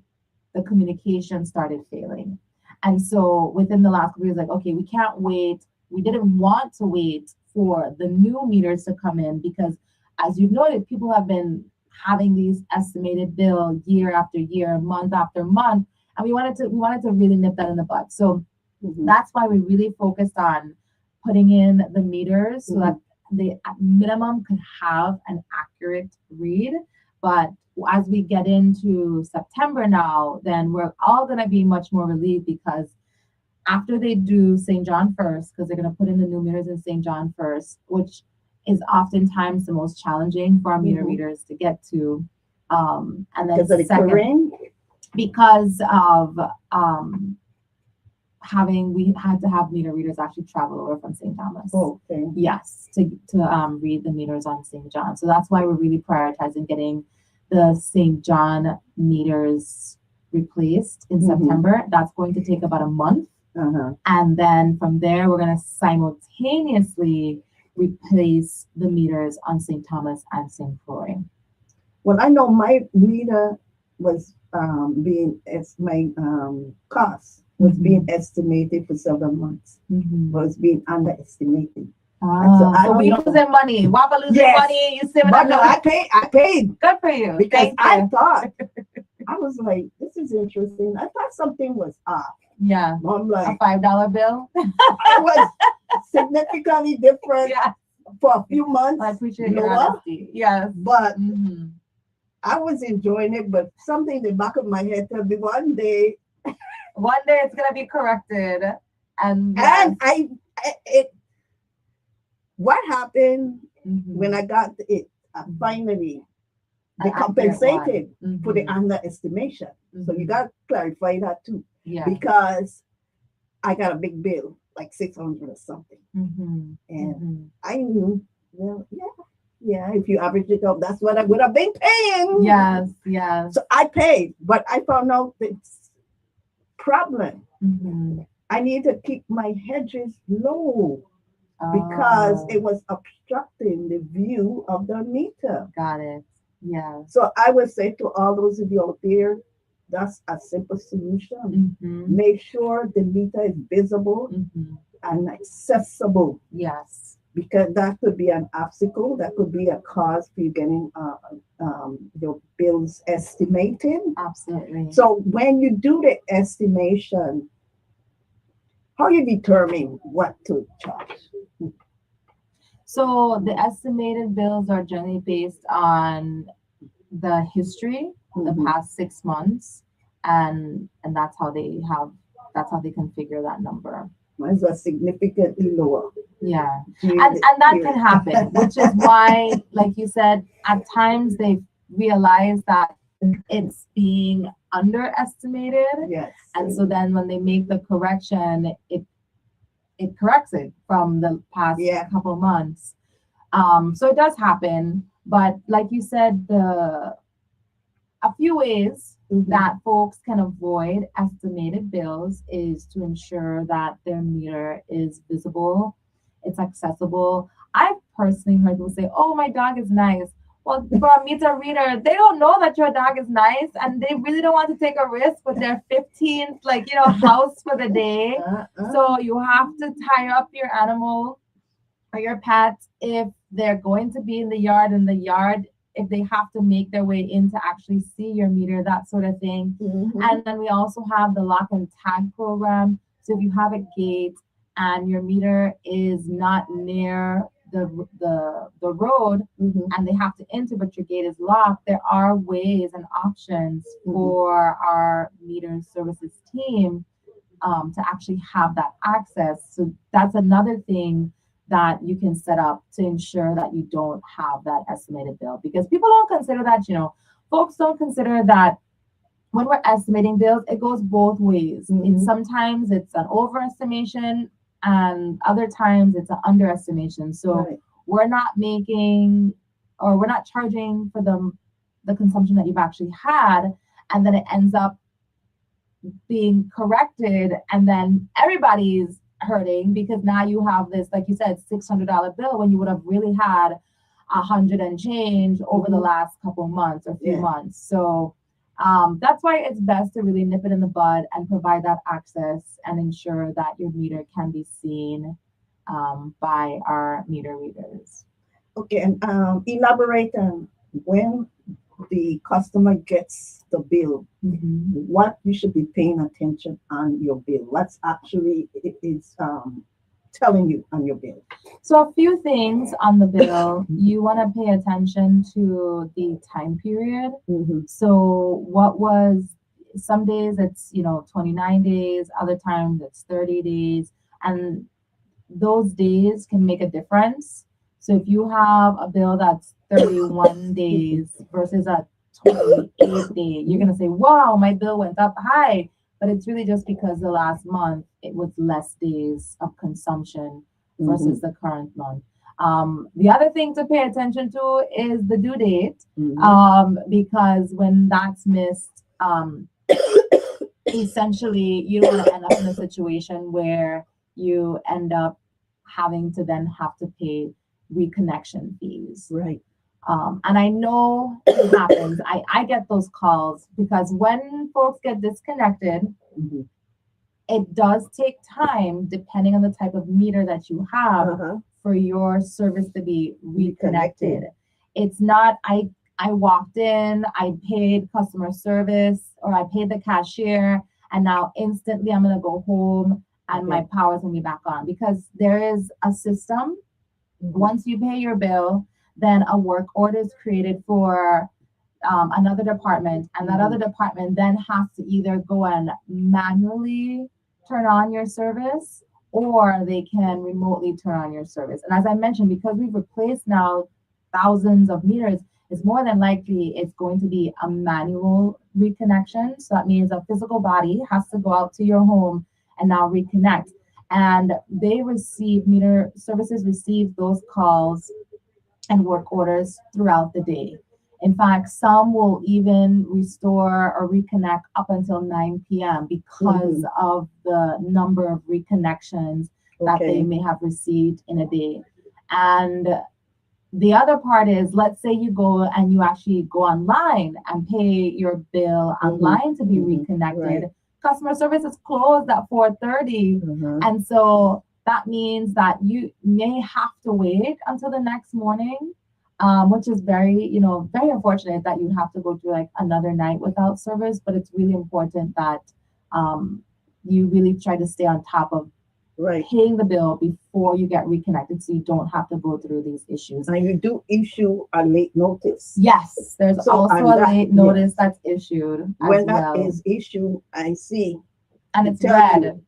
The communication started failing. And so within the last couple years, like, okay, we can't wait. We didn't want to wait for the new meters to come in, because as you've noted, people have been having these estimated bill year after year, month after month. And we wanted to really nip that in the bud. So that's why we really focused on putting in the meters, so that they at minimum could have an accurate read. But as we get into September now, then we're all going to be much more relieved, because after they do St. John first, because they're going to put in the new meters in St. John first, which is oftentimes the most challenging for our meter readers to get to. And then Because of the terrain? Because of we had to have meter readers actually travel over from St. Thomas. Oh, okay. Yes, to read the meters on St. John. So that's why we're really prioritizing getting the St. John meters replaced in September. That's going to take about a month. And then from there, we're going to simultaneously replace the meters on St. Thomas and St. Croix. Well, I know my meter was being as my cost was being estimated for several months. Was being underestimated. So I don't we know. losing money. Wapa losing Yes. money. You see what But I no, I paid Good for you. because Thank I you. thought I was like, this is interesting. I thought something was off. Yeah. I'm A like, $5 bill. it was significantly different Yeah. for a few months. I appreciate your lower, honesty. Yes. but Mm-hmm. I was enjoying it. But something in the back of my head told me one day, One day it's gonna be corrected, and yes. and it. What happened Mhm. when I got it? Finally, they An accurate compensated one. for the Mhm. underestimation. So you Mhm. got to clarify that too, Yeah. because I got a big bill, like 600 or something, Mhm. and Mhm. I knew, well, yeah. If you average it out, that's what I would have been paying. Yes. Yes. So I paid, but I found out this problem. Mhm. I need to keep my hedges low because Oh, it was obstructing the view of the meter. got it. Yeah. So I would say to all those of you out there, that's a simple solution. Mhm. Make sure the meter is visible Mhm. and accessible, Yes. because that could be an obstacle. That could be a cause for you getting your bills estimated. Absolutely. So when you do the estimation, how you determine what to charge? So the estimated bills are generally based on the history, the Mhm. past 6 months, and that's how they configure that number. Mine's are significantly lower. Yeah. during And the that period. can happen, which is why, like you said, at times they realize that it's being underestimated. Yes. And so then when they make the correction, it corrects it from the past Yeah. couple months. So it does happen, but like you said, a few ways Mhm. that folks can avoid estimated bills is to ensure that their meter is visible, it's accessible. I've personally heard people say, "Oh, my dog is nice." Well, for a meter reader, they don't know that your dog is nice, and they really don't want to take a risk with their 15th, house for the day. So you have to tie up your animal or your pet if they're going to be in the yard, if they have to make their way in to actually see your meter, that sort of thing. Mhm. And then we also have the lock and tag program. So if you have a gate and your meter is not near the road Mhm. and they have to enter, but your gate is locked, there are ways and options for our meter services team to actually have that access. So that's another thing that you can set up to ensure that you don't have that estimated bill, because people don't consider that, folks don't consider that when we're estimating bills, it goes both ways. Mhm. Sometimes it's an overestimation and other times it's an underestimation. So Right. we're not making or we're not charging for the consumption that you've actually had, and then it ends up being corrected, and then everybody's hurting because now you have this, like you said, $600 bill when you would have really had 100 and change over the last couple months or few Yeah. months. So that's why it's best to really nip it in the bud and provide that access and ensure that your meter can be seen by our meter readers. Okay, and elaborate on when the customer gets the bill, what you should be paying attention on your bill. What's actually it's telling you on your bill. So a few things on the bill, you want to pay attention to the time period. Mhm. So some days it's 29 days, other times it's 30 days, and those days can make a difference. So if you have a bill that's 31 days versus a 28 day, you're gonna say, "Wow, my bill went up high," but it's really just because the last month it was less days of consumption versus the current month. The other thing to pay attention to is the due date, because when that's missed, essentially you don't want to end up in a situation where you end up having to then have to pay reconnection fees. Right. And I know it happens. I get those calls because when folks get disconnected, Mhm. it does take time, depending on the type of meter that you have, Uh-huh. for your service to be reconnected. Reconnected. It's not, I walked in, I paid customer service, or I paid the cashier, and now instantly I'm gonna go home and my Okay. power's gonna be back on, because there is a system. Mhm. Once you pay your bill, then a work order is created for another department, and that other department then has to either go and manually turn on your service, or they can remotely turn on your service. And as I mentioned, because we've replaced now thousands of meters, it's more than likely it's going to be a manual reconnection. So that means a physical body has to go out to your home and now reconnect. And they receive, meter services receive those calls and work orders throughout the day. In fact, some will even restore or reconnect up until 9 p.m. because of the number of reconnections that they Okay. may have received in a day. And the other part is, let's say you go and you actually go online and pay your bill online to be reconnected. Right. Customer service is closed at 4:30. Uh-huh. And so that means that you may have to wait until the next morning, which is very, very unfortunate that you have to go through like another night without service. But it's really important that you really try to stay on top of Right. paying the bill before you get reconnected, so you don't have to go through these issues. And you do issue a late notice. Yes, there's So, also and a that- late notice that's issued as When that well. is issued, I see. And it it's tells red.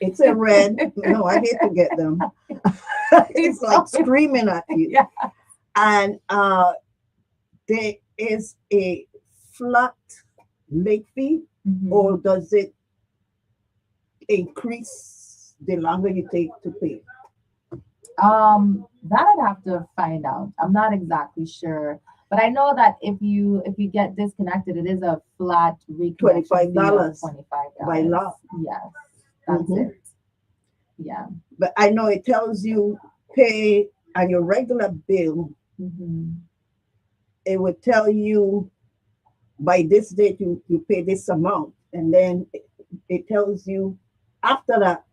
It's a red. No, I hate to get them. It's like screaming at you. Yeah. And there is a flat late fee, Mhm. or does it increase the longer you take to pay? That I'd have to find out. I'm not exactly sure, but I know that if you get disconnected, it is a flat reconnection fee of $25 $25 by law. Yes, that's Mhm. it. Yeah. But I know it tells you pay on your regular bill. Mhm. It would tell you by this date you pay this amount, and then it tells you after that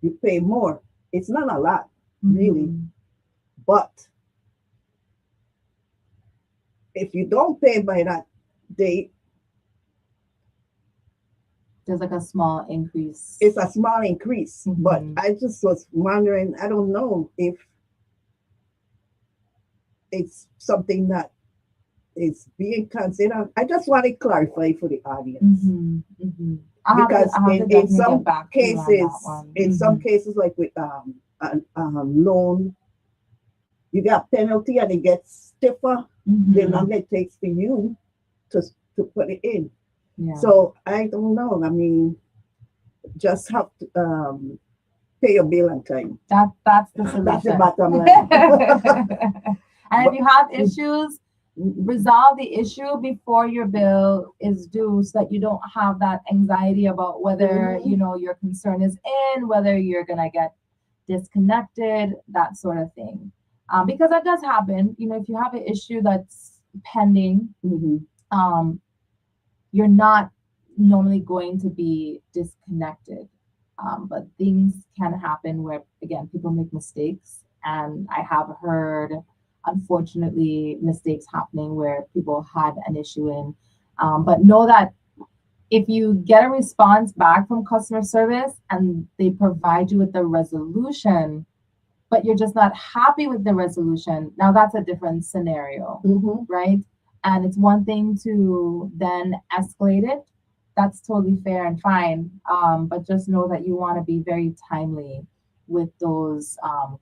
you pay more. It's not a lot, really, Mhm. but if you don't pay by that date, There's like a small increase. it's a small increase. But Mhm. I just was wondering, I don't know if it's something that is being considered. I just want to clarify for the audience. Mhm. Mhm. Because I'll have to in definitely some get back to you on cases, that one. in some Mhm. cases, like with loan, you got penalty and it gets stiffer the Mhm. longer it takes for you to put it in. Yeah. So I don't know. I mean, just have to pay your bill on time. That's the solution. That's the bottom line. And if you have issues, resolve the issue before your bill is due, so that you don't have that anxiety about whether your concern is in, whether you're gonna get disconnected, that sort of thing. Because that does happen. If you have an issue that's pending, you're not normally going to be disconnected. But things can happen where, again, people make mistakes. And I have heard, unfortunately, mistakes happening where people had an issue in. But know that if you get a response back from customer service and they provide you with the resolution, but you're just not happy with the resolution, now that's a different scenario, right? And it's one thing to then escalate it. That's totally fair and fine. But just know that you want to be very timely with those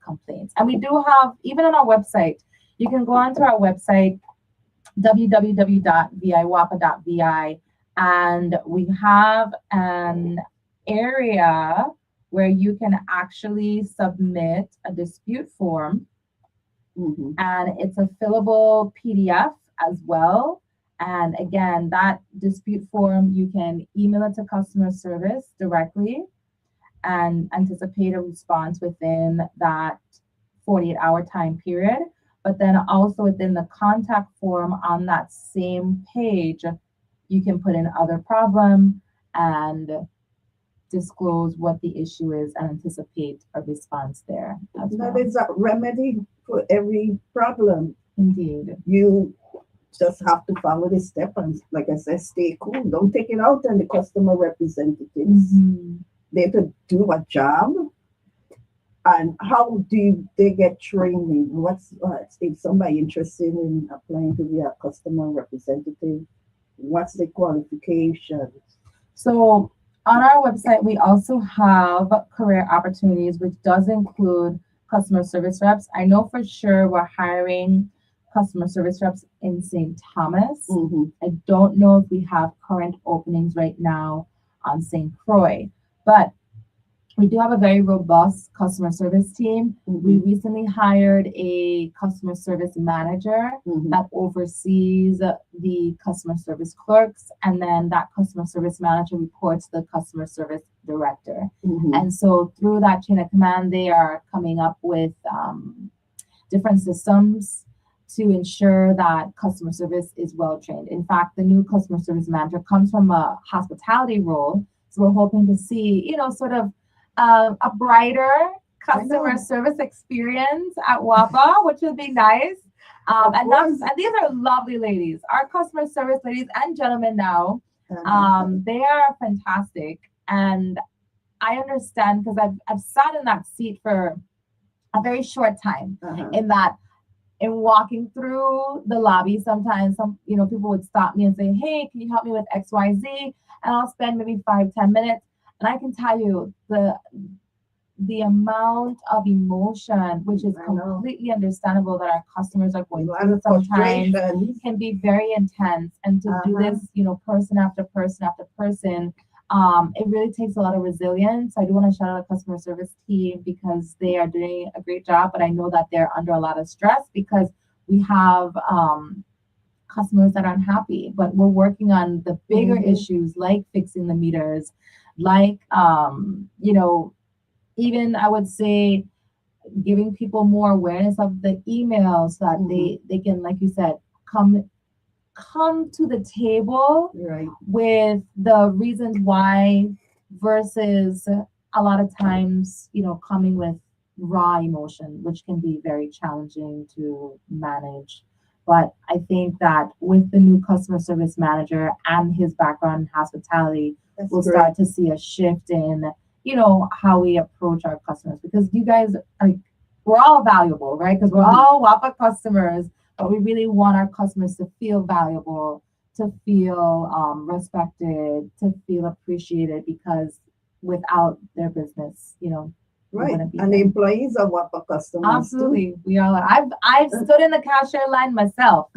complaints. And we do have, even on our website, you can go onto our website, www.viwapa.vi, and we have an area where you can actually submit a dispute form, and it's a fillable PDF as well. And again, that dispute form, you can email it to customer service directly and anticipate a response within that 48-hour time period. But then also within the contact form on that same page, you can put in other problem and disclose what the issue is and anticipate a response there as well. That is a remedy for every problem. Indeed. You just have to follow the step and, like I said, stay cool. Don't take it out on the customer representatives. They have to do a job. And how do they get training? What's if somebody interested in applying to be a customer representative? What's the qualifications? So on our website, we also have career opportunities, which does include customer service reps. I know for sure we're hiring customer service reps in St. Thomas. I don't know if we have current openings right now on St. Croix, but we do have a very robust customer service team. We recently hired a customer service manager that oversees the customer service clerks, and then that customer service manager reports to the customer service director. And so through that chain of command, they are coming up with different systems to ensure that customer service is well trained. In fact, the new customer service manager comes from a hospitality role. So we're hoping to see, sort of a brighter customer service experience at WAPA, which would be nice. And these are lovely ladies. Our customer service ladies and gentlemen now, they are fantastic. And I understand because I've sat in that seat for a very short time in walking through the lobby. Sometimes people would stop me and say, hey, can you help me with XYZ? And I'll spend maybe 5-10 minutes. And I can tell you the amount of emotion, which is completely understandable that our customers are going through sometimes, can be very intense. And to do this, person after person after person, it really takes a lot of resilience. I do want to shout out the customer service team because they are doing a great job, but I know that they're under a lot of stress because we have customers that are unhappy, but we're working on the bigger issues like fixing the meters, like, even I would say giving people more awareness of the emails so that they can, like you said, come to the table with the reasons why versus a lot of times, coming with raw emotion, which can be very challenging to manage. But I think that with the new customer service manager and his background in hospitality, we'll start to see a shift in, how we approach our customers, because you guys we're all valuable, right? Because we're all WAPA customers, but we really want our customers to feel valuable, to feel respected, to feel appreciated, because without their business, Right, and the employees are WAPA customers. Absolutely, we all are. I've stood in the cashier line myself.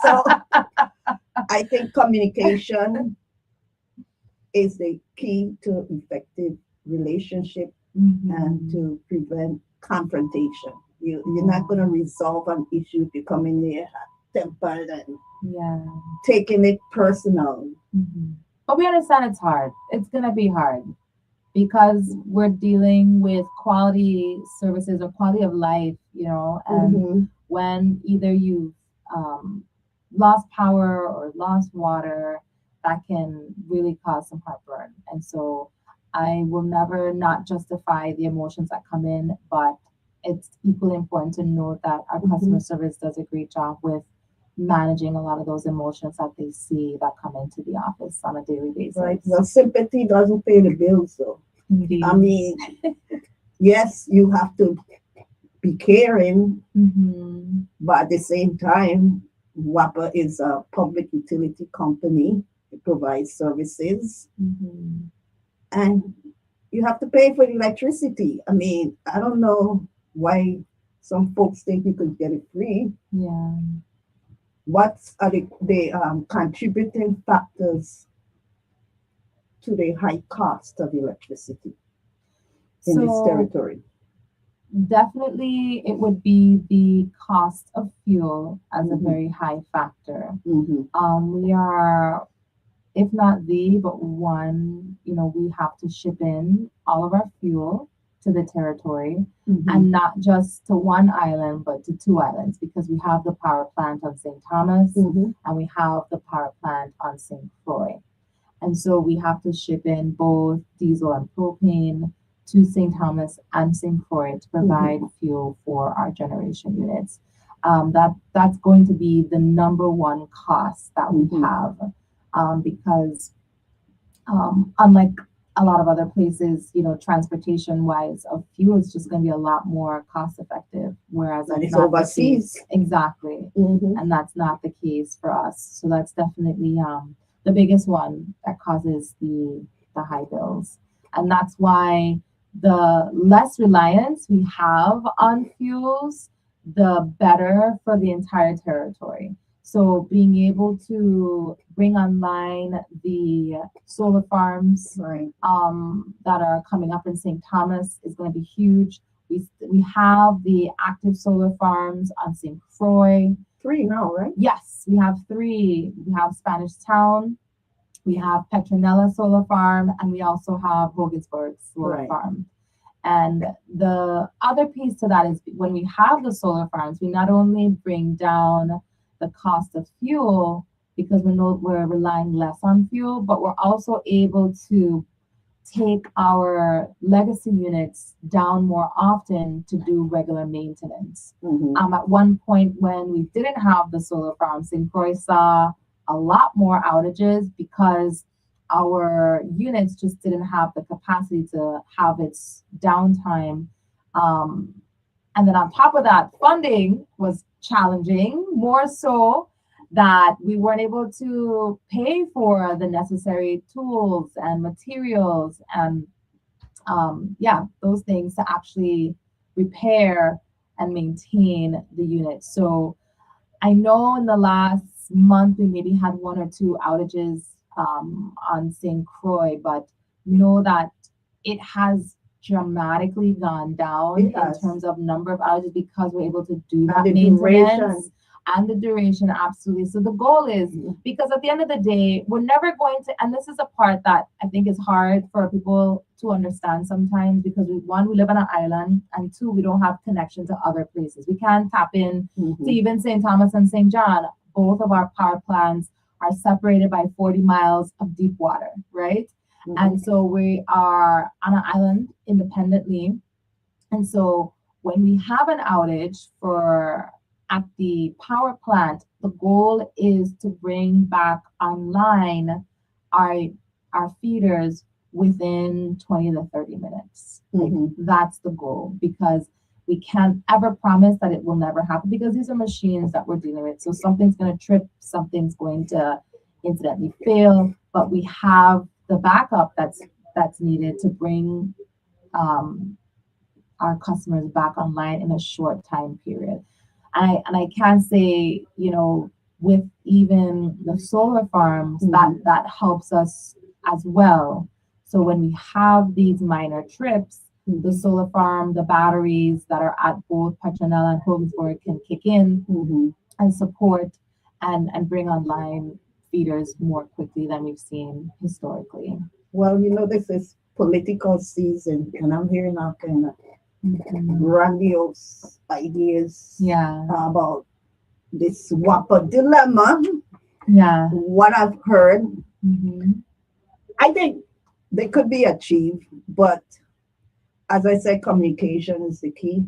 So I think communication is the key to effective relationship and to prevent confrontation. You're not going to resolve an issue if you come in there tempered and taking it personal. But we understand it's hard. It's going to be hard because we're dealing with quality services or quality of life, and when either you've lost power or lost water, that can really cause some heartburn. And so I will never not justify the emotions that come in, but it's equally important to note that our customer service does a great job with managing a lot of those emotions that they see that come into the office on a daily basis. Right. Well, sympathy doesn't pay the bills, though. Indeed. I mean, yes, you have to be caring, but at the same time, WAPA is a public utility company. It provides services, and you have to pay for the electricity. I mean, I don't know why some folks think you could get it free. Yeah. What are the contributing factors to the high cost of electricity in this territory? Definitely, it would be the cost of fuel as a very high factor. We are, if not the, but one, we have to ship in all of our fuel to the territory, Mhm. and not just to one island, but to two islands, because we have the power plant on St. Thomas Mhm. and we have the power plant on St. Croix. And so we have to ship in both diesel and propane to St. Thomas and St. Croix to provide fuel for our generation units. That's going to be the number one cost that we Mhm. have, because unlike a lot of other places, transportation wise of fuel is just going to be a lot more cost effective, whereas And that's it's not the overseas. case. Exactly. Mhm. And that's not the case for us. So that's definitely the biggest one that causes the high bills. And that's why the less reliance we have on fuels, the better for the entire territory. So being able to bring online the solar farms Right. that are coming up in St. Thomas is going to be huge. We have the active solar farms on St. Croix. 3 now, right? Yes, we have 3. We have Spanish Town, we have Petronella Solar Farm, and we also have Hogansburg Solar Right. Farm. And the other piece to that is when we have the solar farms, we not only bring down the cost of fuel because we're relying less on fuel, but we're also able to take our legacy units down more often to do regular maintenance. Mhm. At one point when we didn't have the solar farm, St. Croix saw a lot more outages because our units just didn't have the capacity to have its downtime. And then on top of that, funding was challenging, more so that we weren't able to pay for the necessary tools and materials and those things to actually repair and maintain the unit. So I know in the last month we maybe had 1 or 2 outages on St. Croix, but know that it has dramatically gone down It in has. terms of number of outages because we're able to do that And the maintenance duration. and the duration. Absolutely. So the goal is, because at the end of the day, we're never going to, and this is a part that I think is hard for people to understand sometimes, because we live on an island, and 2, we don't have connection to other places. We can't tap in Mhm. to even St. Thomas and St. John. Both of our power plants are separated by 40 miles of deep water, right? Mhm. And so we are on an island independently. And so when we have an outage at the power plant, the goal is to bring back online our feeders within 20 to 30 minutes. Mhm. That's the goal, because we can't ever promise that it will never happen, because these are machines that we're dealing with. So something's going to trip, something's going to incidentally fail, but we have the backup that's needed to bring our customers back online in a short time period. And I can say, with even the solar farms, that helps us as well. So when we have these minor trips, the solar farm, the batteries that are at both Petronella and Hogansburg can kick in Mhm. and support and bring online feeders more quickly than we've seen historically. Well, this is political season, and I'm hearing all kind of grandiose ideas Yeah. about this WAPA dilemma. Yeah. What I've heard, Mm-hmm. I think they could be achieved, but as I said, communication is the key.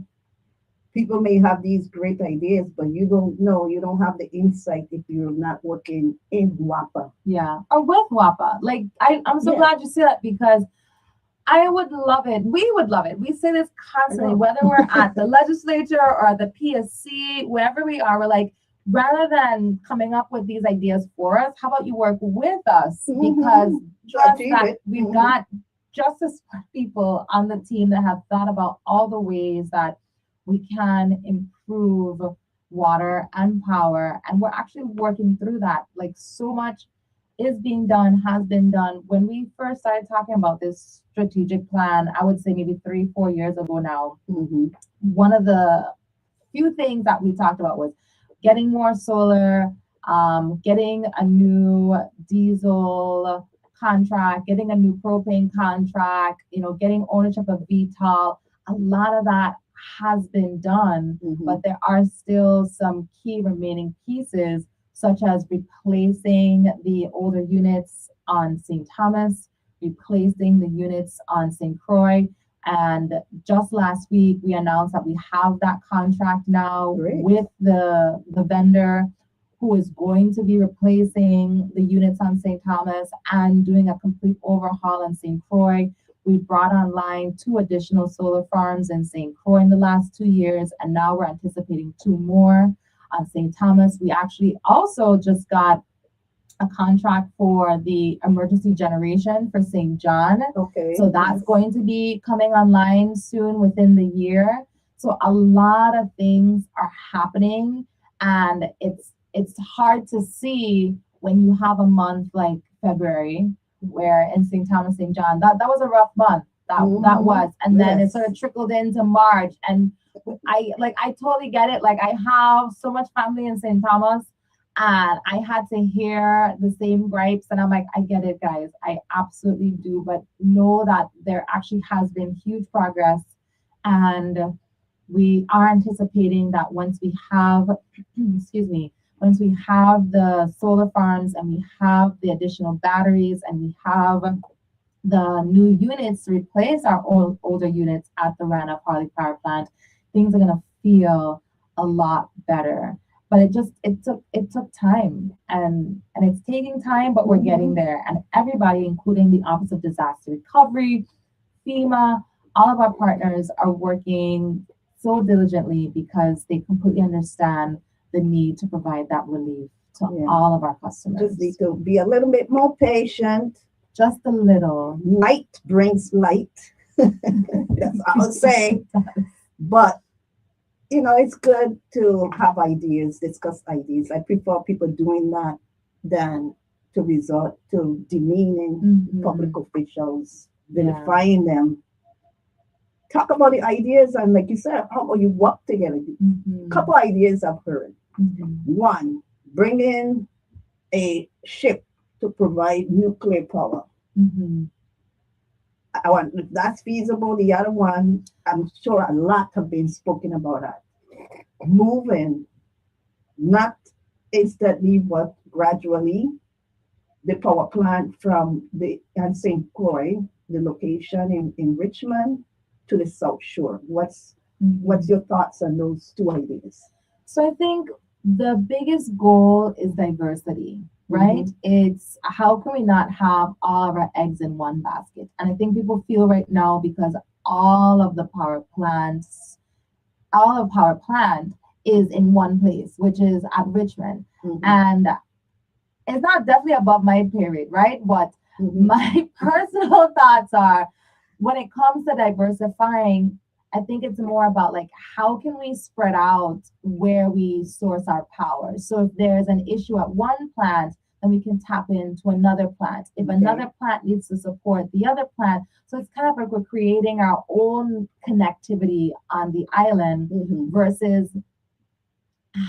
People may have these great ideas, but you don't know, you don't have the insight if you're not working in WAPA. Yeah. Or with WAPA. Like, I'm so Yeah. glad you say that, because I would love it. We would love it. We say this constantly, know. whether we're at the legislature or the PSC, wherever we are, we're like, rather than coming up with these ideas for us, how about you work with us? Mhm. Because trust Achieve that it. we've Mhm. got just as smart people on the team that have thought about all the ways that we can improve water and power. And we're actually working through that. Like, so much is being done, has been done. When we first started talking about this strategic plan, I would say maybe 3-4 years ago now, Mhm. one of the few things that we talked about was getting more solar, getting a new diesel contract, getting a new propane contract, getting ownership of VTOL, a lot of that has been done, but there are still some key remaining pieces, such as replacing the older units on St. Thomas, replacing the units on St. Croix. And just last week, we announced that we have that contract now with the vendor who is going to be replacing the units on St. Thomas and doing a complete overhaul on St. Croix. We brought online 2 additional solar farms in St. Croix in the last 2 years, and now we're anticipating 2 more on St. Thomas. We actually also just got a contract for the emergency generation for St. John. Okay. So that's going to be coming online soon within the year. So a lot of things are happening, and it's hard to see when you have a month like February, where in St. Thomas, St. John, that was a rough month. That was, and then it sort of trickled into March. And I totally get it. Like, I have so much family in St. Thomas, and I had to hear the same gripes, and I'm like, I get it, guys. I absolutely do, but know that there actually has been huge progress, and we are anticipating that once we have, once we have the solar farms and we have the additional batteries and we have the new units to replace our older units at the Rana Parley Power Plant, things are gonna feel a lot better. But it took time, and it's taking time, but we're getting there. And everybody, including the Office of Disaster Recovery, FEMA, all of our partners are working so diligently because they completely understand the need to provide that relief to all of our customers. Just need to be a little bit more patient. Just a little. Light brings light. That's all I'm saying. But it's good to have ideas, discuss ideas. I prefer people doing that than to resort to demeaning public officials, vilifying them. Talk about the ideas, and like you said, how about you work together? Couple ideas I've heard. One, bring in a ship to provide nuclear power. I want, if that's feasible. The other one, I'm sure a lot have been spoken about that. Moving, not instantly, but gradually, the power plant from the St. Croix, the location in Richmond, to the South Shore. What's your thoughts on those 2 ideas? So I think the biggest goal is diversity, right? It's how can we not have all of our eggs in one basket? And I think people feel right now, because all of power plant is in one place, which is at Richmond. And it's not definitely above my pay rate, right? But my personal thoughts are, when it comes to diversifying, I think it's more about like, how can we spread out where we source our power? So if there's an issue at one plant, then we can tap into another plant. If another plant needs to support the other plant, so it's kind of like we're creating our own connectivity on the island versus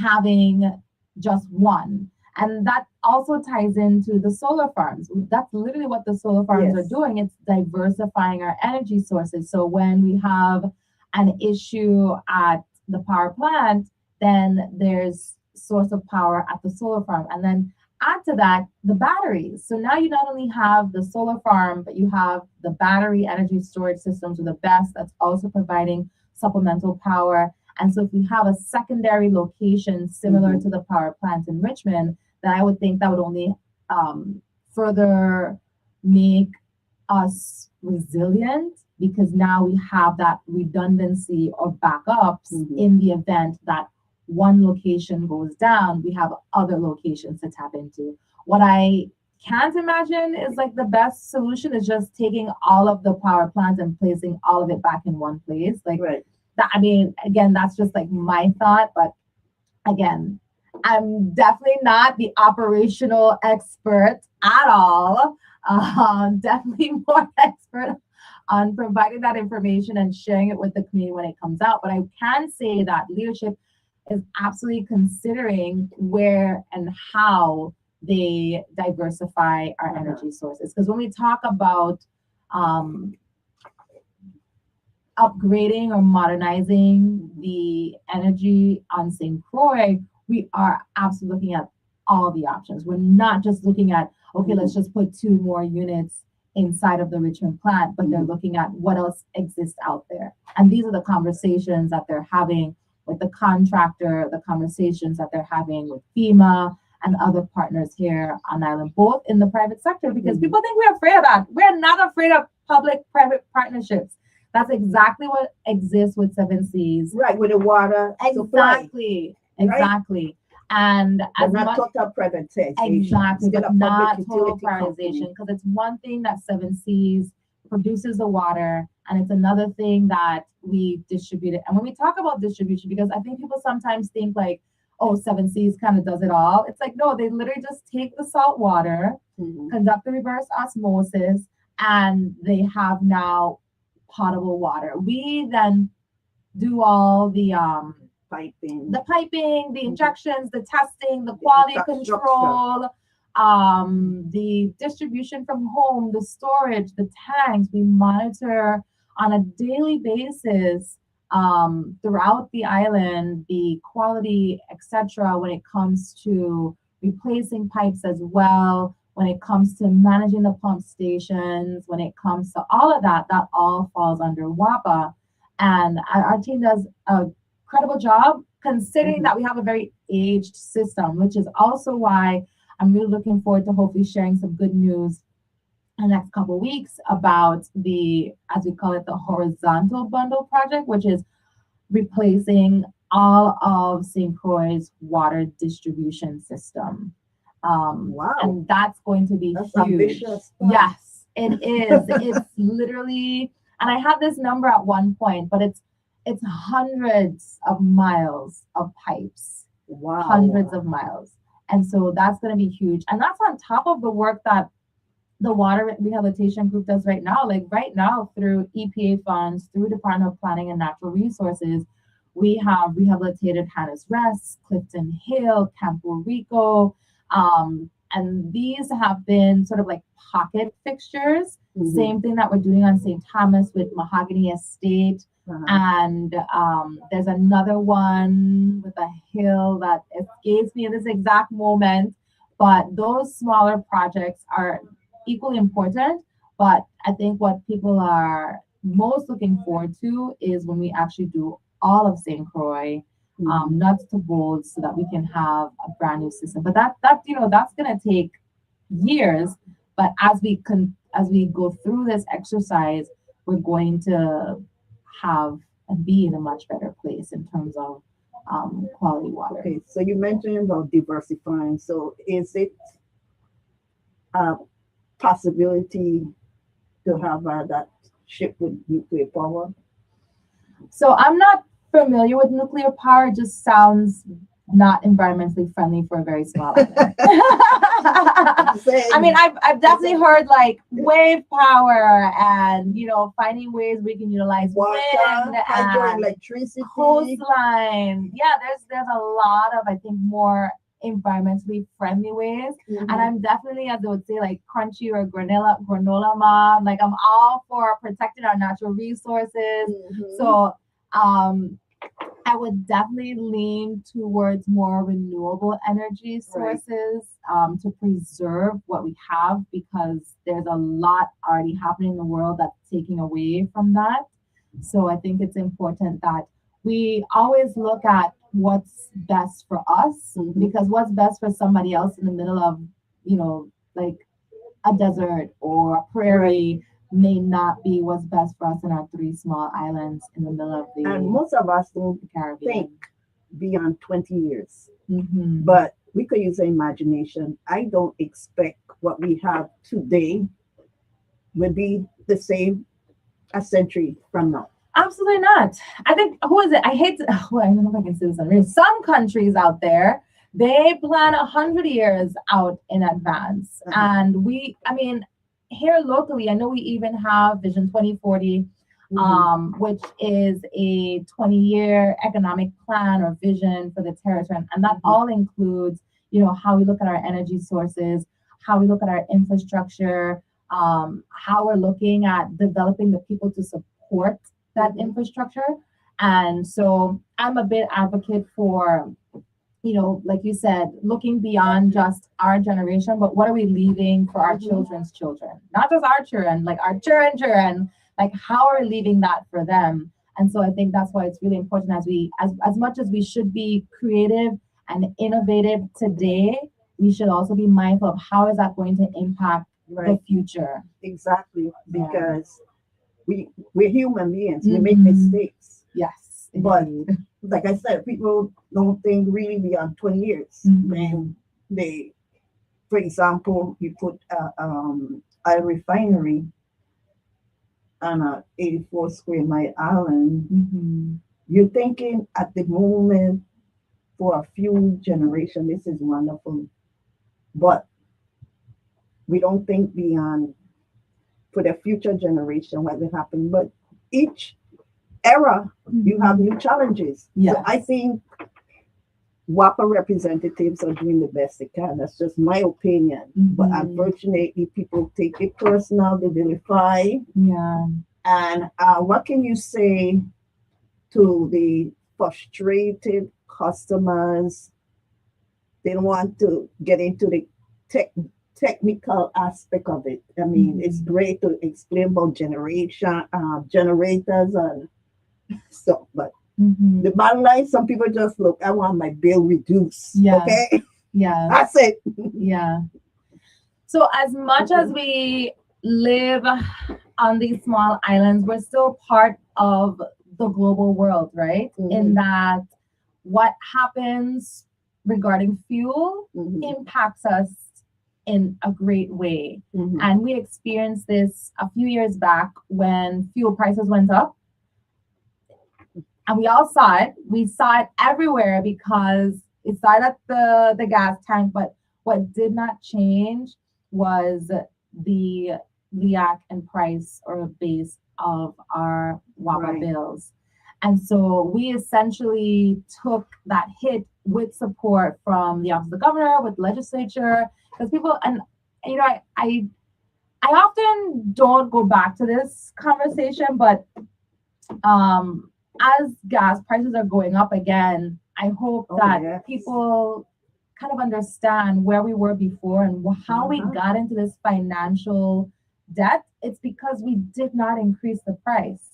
having just one. And that also ties into the solar farms. That's literally what the solar farms are doing. It's diversifying our energy sources. So when we have an issue at the power plant, then there's source of power at the solar farm. And then add to that the batteries. So now you not only have the solar farm, but you have the battery energy storage systems, or the BESS, that's also providing supplemental power. And so if we have a secondary location similar to the power plant in Richmond, then I would think that would only further make us resilient, because now we have that redundancy of backups in the event that one location goes down, we have other locations to tap into. What I can't imagine is like the best solution is just taking all of the power plants and placing all of it back in one place. Like that, I mean, again, that's just like my thought, but again, I'm definitely not the operational expert at all. Definitely more expert on providing that information and sharing it with the community when it comes out. But I can say that leadership is absolutely considering where and how they diversify our energy sources. Because when we talk about upgrading or modernizing the energy on St. Croix, we are absolutely looking at all the options. We're not just looking at, okay, let's just put 2 more units inside of the Richmond plant, but they're looking at what else exists out there. And these are the conversations that they're having with the contractor, the conversations that they're having with FEMA and other partners here on island, both in the private sector, because people think we're afraid of that. We're not afraid of public-private partnerships. That's exactly what exists with Seven Seas. Right, with the water Exactly, supply, exactly. Right? And but as not much total privatization. exactly, Still but a not public total utility privatization, company. because it's one thing that Seven Seas produces the water, and it's another thing that we distribute it. And when we talk about distribution, because I think people sometimes think like, oh, Seven Seas kind of does it all. It's like, no, they literally just take the salt water, conduct the reverse osmosis, and they have now potable water. We then do all the piping, the injections, the testing, the quality control, the distribution from home, the storage, the tanks. We monitor on a daily basis throughout the island the quality, etc. when it comes to replacing pipes as well, when it comes to managing the pump stations, when it comes to all of that, that all falls under WAPA. And our team does a incredible job, considering that we have a very aged system, which is also why I'm really looking forward to hopefully sharing some good news in the next couple of weeks about the, as we call it, the horizontal bundle project, which is replacing all of St. Croix's water distribution system. Wow. And that's going to be huge. Ambitious. Yes, it is. It's literally, and I had this number at one point, but it's hundreds of miles of pipes. Wow. Hundreds of miles. And so that's going to be huge. And that's on top of the work that the water rehabilitation group does right now. Like right now, through EPA funds, through Department of Planning and Natural Resources, we have rehabilitated Hannah's Rest, Clifton Hill, Campo Rico. And these have been sort of like pocket fixtures. Same thing that we're doing on St. Thomas with Mahogany Estate. And there's another one with a hill that escapes me in this exact moment. But those smaller projects are equally important. But I think what people are most looking forward to is when we actually do all of St. Croix, nuts to bolts, so that we can have a brand new system. But that's going to take years. But as we go through this exercise, we're going to have and be in a much better place in terms of quality water. Okay, so you mentioned about diversifying. So is it a possibility to have that ship with nuclear power? So I'm not familiar with nuclear power. It just sounds not environmentally friendly for a very small island. I mean, I've definitely heard like wave power and, finding ways we can utilize water, wind and electricity, coastline. Yeah, there's a lot of, I think, more environmentally friendly ways. And I'm definitely, as they would say, like crunchy or granola mom. Like I'm all for protecting our natural resources. So I would definitely lean towards more renewable energy sources to preserve what we have, because there's a lot already happening in the world that's taking away from that. So I think it's important that we always look at what's best for us, because what's best for somebody else in the middle of, like a desert or a prairie may not be what's best for us in our 3 small islands in the middle of the and most of us don't Caribbean. think beyond 20 years. But we could use the imagination. I don't expect what we have today will be the same a century from now. Absolutely not. I think, who is it? I don't know if I can say this on radio. Some countries out there, they plan 100 years out in advance. And here locally, I know we even have Vision 2040, which is a 20-year economic plan or vision for the territory. And that all includes, how we look at our energy sources, how we look at our infrastructure, how we're looking at developing the people to support that infrastructure. And so I'm a bit advocate for, like you said, looking beyond just our generation, but what are we leaving for our children's children? Not just our children, like our children, like how are we leaving that for them? And so I think that's why it's really important as much as we should be creative and innovative today, we should also be mindful of how is that going to impact the future. Exactly, because we're human beings. We make mistakes. Yes. But like I said, people don't think really beyond 20 years. When they, for example, you put a refinery on a 84 square mile island, you're thinking at the moment for a few generations, this is wonderful. But we don't think beyond for the future generation what will happen. But each era, you have new challenges. Yes. So I think WAPA representatives are doing the best they can. That's just my opinion. But unfortunately, people take it personal, they vilify. Yeah. And what can you say to the frustrated customers? They don't want to get into the technical aspect of it. I mean, it's great to explain about generators and stuff, but the bottom line, some people just look, I want my bill reduced. Yeah. Okay? Yeah. That's it. Yeah. So as much as we live on these small islands, we're still part of the global world, right? In that what happens regarding fuel impacts us in a great way. And we experienced this a few years back when fuel prices went up. And we all saw it. We saw it everywhere because it started at the gas tank. But what did not change was the LEAC and price or base of our WAPA bills. And so we essentially took that hit with support from the Office of the Governor, with legislature, because people, and I often don't go back to this conversation, but as gas prices are going up again, I hope that people kind of understand where we were before and how we got into this financial debt. It's because we did not increase the price.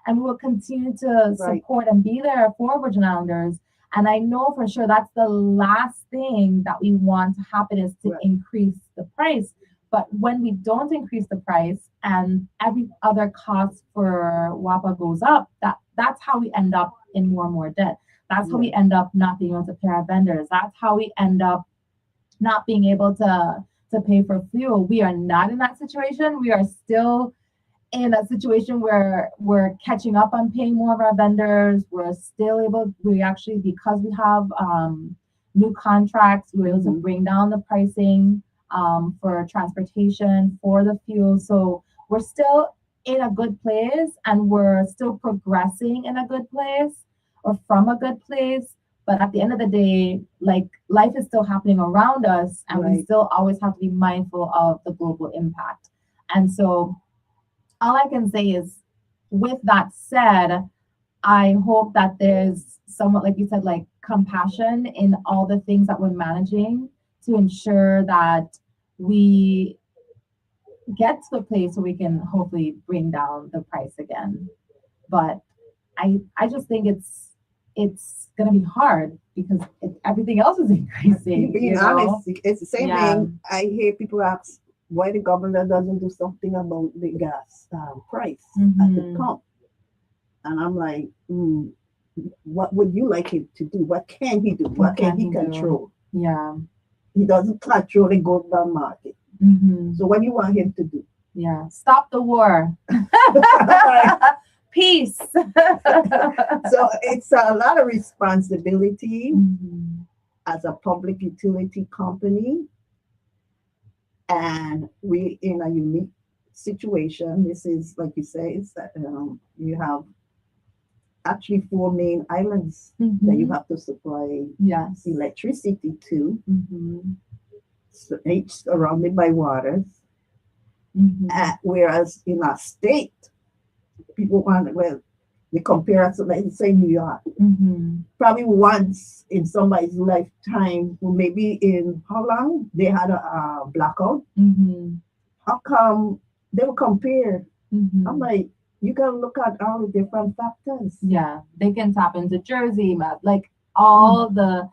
And we will continue to support and be there for Virgin Islanders. And I know for sure that's the last thing that we want to happen is to increase the price. But when we don't increase the price and every other cost for WAPA goes up, that's how we end up in more and more debt. That's how we end up not being able to pay our vendors. That's how we end up not being able to pay for fuel. We are not in that situation. We are still in a situation where we're catching up on paying more of our vendors. We're still able, because we have new contracts, we're able to bring down the pricing for transportation, for the fuel. So we're still in a good place and we're still progressing in a good place or from a good place. But at the end of the day, like life is still happening around us and we still always have to be mindful of the global impact. And so all I can say is, with that said, I hope that there's somewhat, like you said, like compassion in all the things that we're managing to ensure that we get to the place where we can hopefully bring down the price again. But I just think it's going to be hard because everything else is increasing. Being honest, it's the same thing. I hear people ask why the government doesn't do something about the gas price at the pump. And I'm like, what would you like him to do? What can he do? What can he control? Yeah. He doesn't control the gold bond market. So what do you want him to do? Yeah. Stop the war. Peace. So it's a lot of responsibility as a public utility company. And we're in a unique situation. This is, like you say, it's that you have actually 4 main islands that you have to supply Yes. electricity to, Mm-hmm. so each surrounded by waters. Mm-hmm. Whereas in our state, people want, well, they compare us to, like, say, New York. Mm-hmm. Probably once in somebody's lifetime, or maybe in how long they had a blackout. Mm-hmm. How come they will compare? Mm-hmm. I'm like, you gotta look at all the different factors. Yeah, they can tap into Jersey, like all the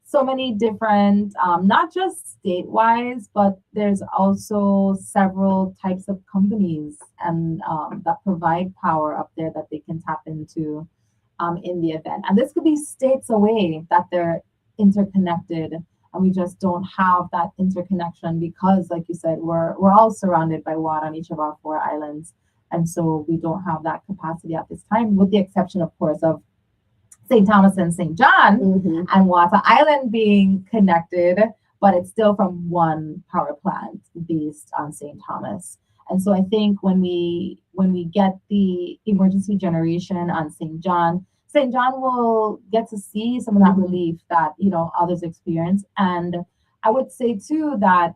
so many different, not just state-wise, but there's also several types of companies and that provide power up there that they can tap into in the event. And this could be states away that they're interconnected, and we just don't have that interconnection because, like you said, we're all surrounded by water on each of our 4 islands. And so we don't have that capacity at this time, with the exception, of course, of St. Thomas and St. John and Wata Island being connected, but it's still from one power plant based on St. Thomas. And so I think when we get the emergency generation on St. John will get to see some of that relief that others experience. And I would say too that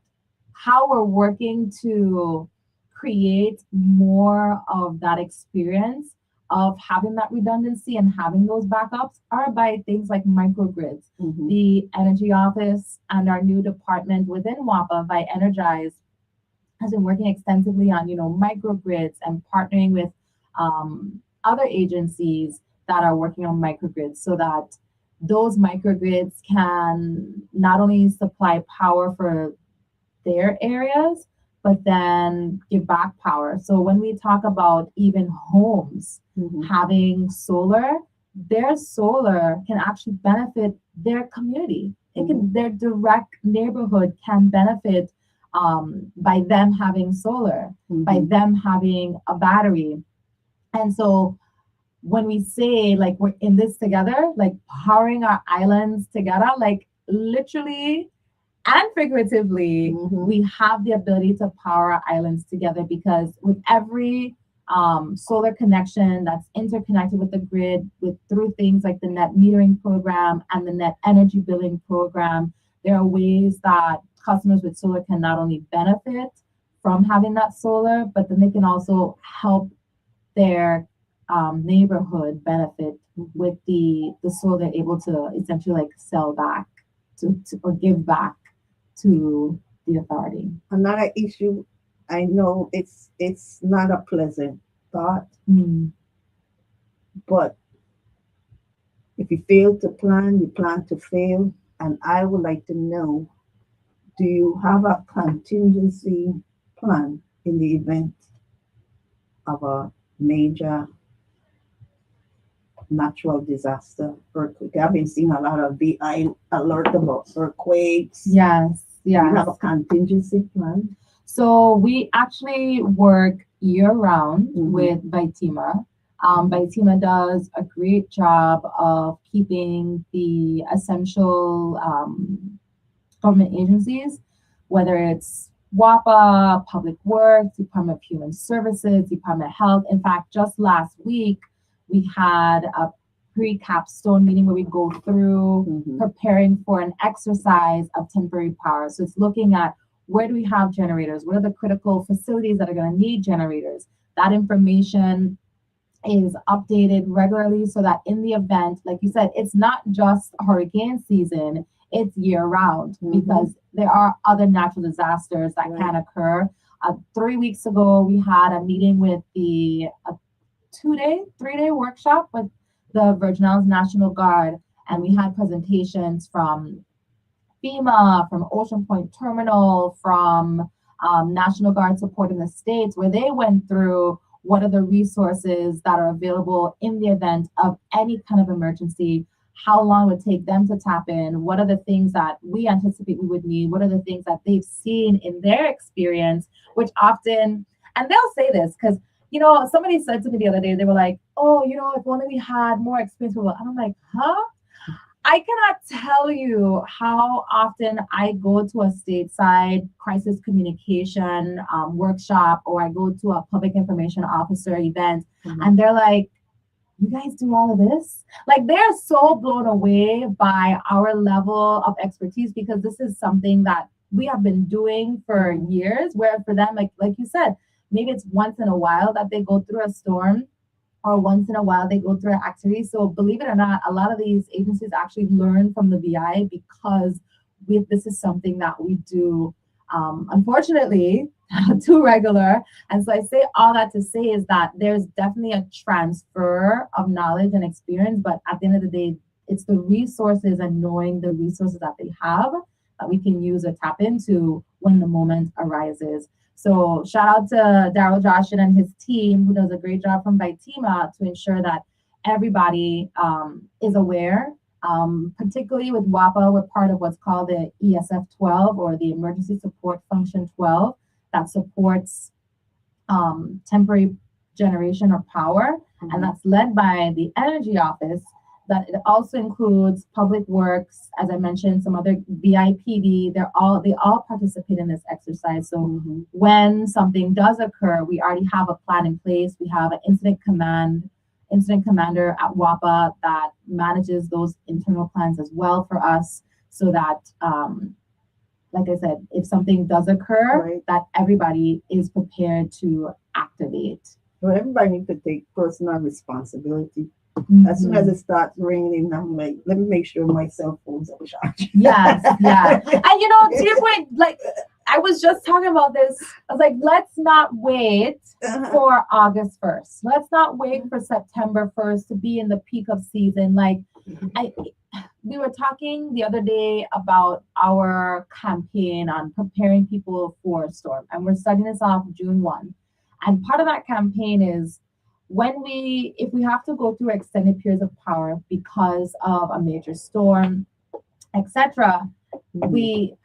how we're working to create more of that experience of having that redundancy and having those backups are by things like microgrids. The energy office and our new department within WAPA by Energize has been working extensively on microgrids and partnering with other agencies that are working on microgrids so that those microgrids can not only supply power for their areas, but then give back power. So when we talk about even homes having solar, their solar can actually benefit their community. Their direct neighborhood can benefit by them having solar, by them having a battery. And so when we say like we're in this together, like powering our islands together, like literally and figuratively, we have the ability to power our islands together because with every solar connection that's interconnected with the grid, through things like the net metering program and the net energy billing program, there are ways that customers with solar can not only benefit from having that solar, but then they can also help their neighborhood benefit with the solar they're able to essentially like sell back to or give back to the authority. Another issue, I know it's not a pleasant thought, but if you fail to plan, you plan to fail. And I would like to know, do you have a contingency plan in the event of a major natural disaster, earthquake? I've been seeing a lot of VI alert about earthquakes. Yes. Do you have a contingency plan? So we actually work year-round with Vitima. Vitima does a great job of keeping the essential government agencies, whether it's WAPA, Public Works, Department of Human Services, Department of Health. In fact, just last week, we had a pre-capstone meeting where we go through preparing for an exercise of temporary power. So it's looking at where do we have generators? What are the critical facilities that are going to need generators? That information is updated regularly so that in the event, like you said, it's not just hurricane season, it's year round because there are other natural disasters that can occur. 3 weeks ago, we had a meeting with the 3-day workshop with the Virgin Islands National Guard, and we had presentations from FEMA, from Ocean Point Terminal, from National Guard support in the States, where they went through what are the resources that are available in the event of any kind of emergency, how long it would take them to tap in, what are the things that we anticipate we would need, what are the things that they've seen in their experience, which often, and they'll say this, because somebody said to me the other day, they were like, oh, if only we had more experience. And I'm like, huh? I cannot tell you how often I go to a stateside crisis communication workshop, or I go to a public information officer event, and they're like, you guys do all of this? Like they're so blown away by our level of expertise because this is something that we have been doing for years. Where for them, like you said, maybe it's once in a while that they go through a storm or once in a while they go through an activity. So believe it or not, a lot of these agencies actually learn from the VI because this is something that we do, unfortunately, too regular. And so I say all that to say is that there's definitely a transfer of knowledge and experience, but at the end of the day, it's the resources and knowing the resources that they have that we can use or tap into when the moment arises. So shout out to Daryl Joshin and his team who does a great job from Vitima to ensure that everybody is aware. Particularly with WAPA, we're part of what's called the ESF 12 or the Emergency Support Function 12 that supports temporary generation of power, and that's led by the Energy Office. That it also includes Public Works, as I mentioned, some other VIPD. They all participate in this exercise. So when something does occur, we already have a plan in place. We have an incident commander at WAPA that manages those internal plans as well for us, so that like I said, if something does occur, that everybody is prepared to activate. Well, everybody needs to take personal responsibility. As soon as it starts raining, I'm like, let me make sure my cell phone's on charge. Yes, yeah. And to your point, like I was just talking about this. I was like, let's not wait for August 1st. Let's not wait for September 1st to be in the peak of season. Like we were talking the other day about our campaign on preparing people for a storm. And we're starting this off June 1. And part of that campaign is if we have to go through extended periods of power because of a major storm, etc., we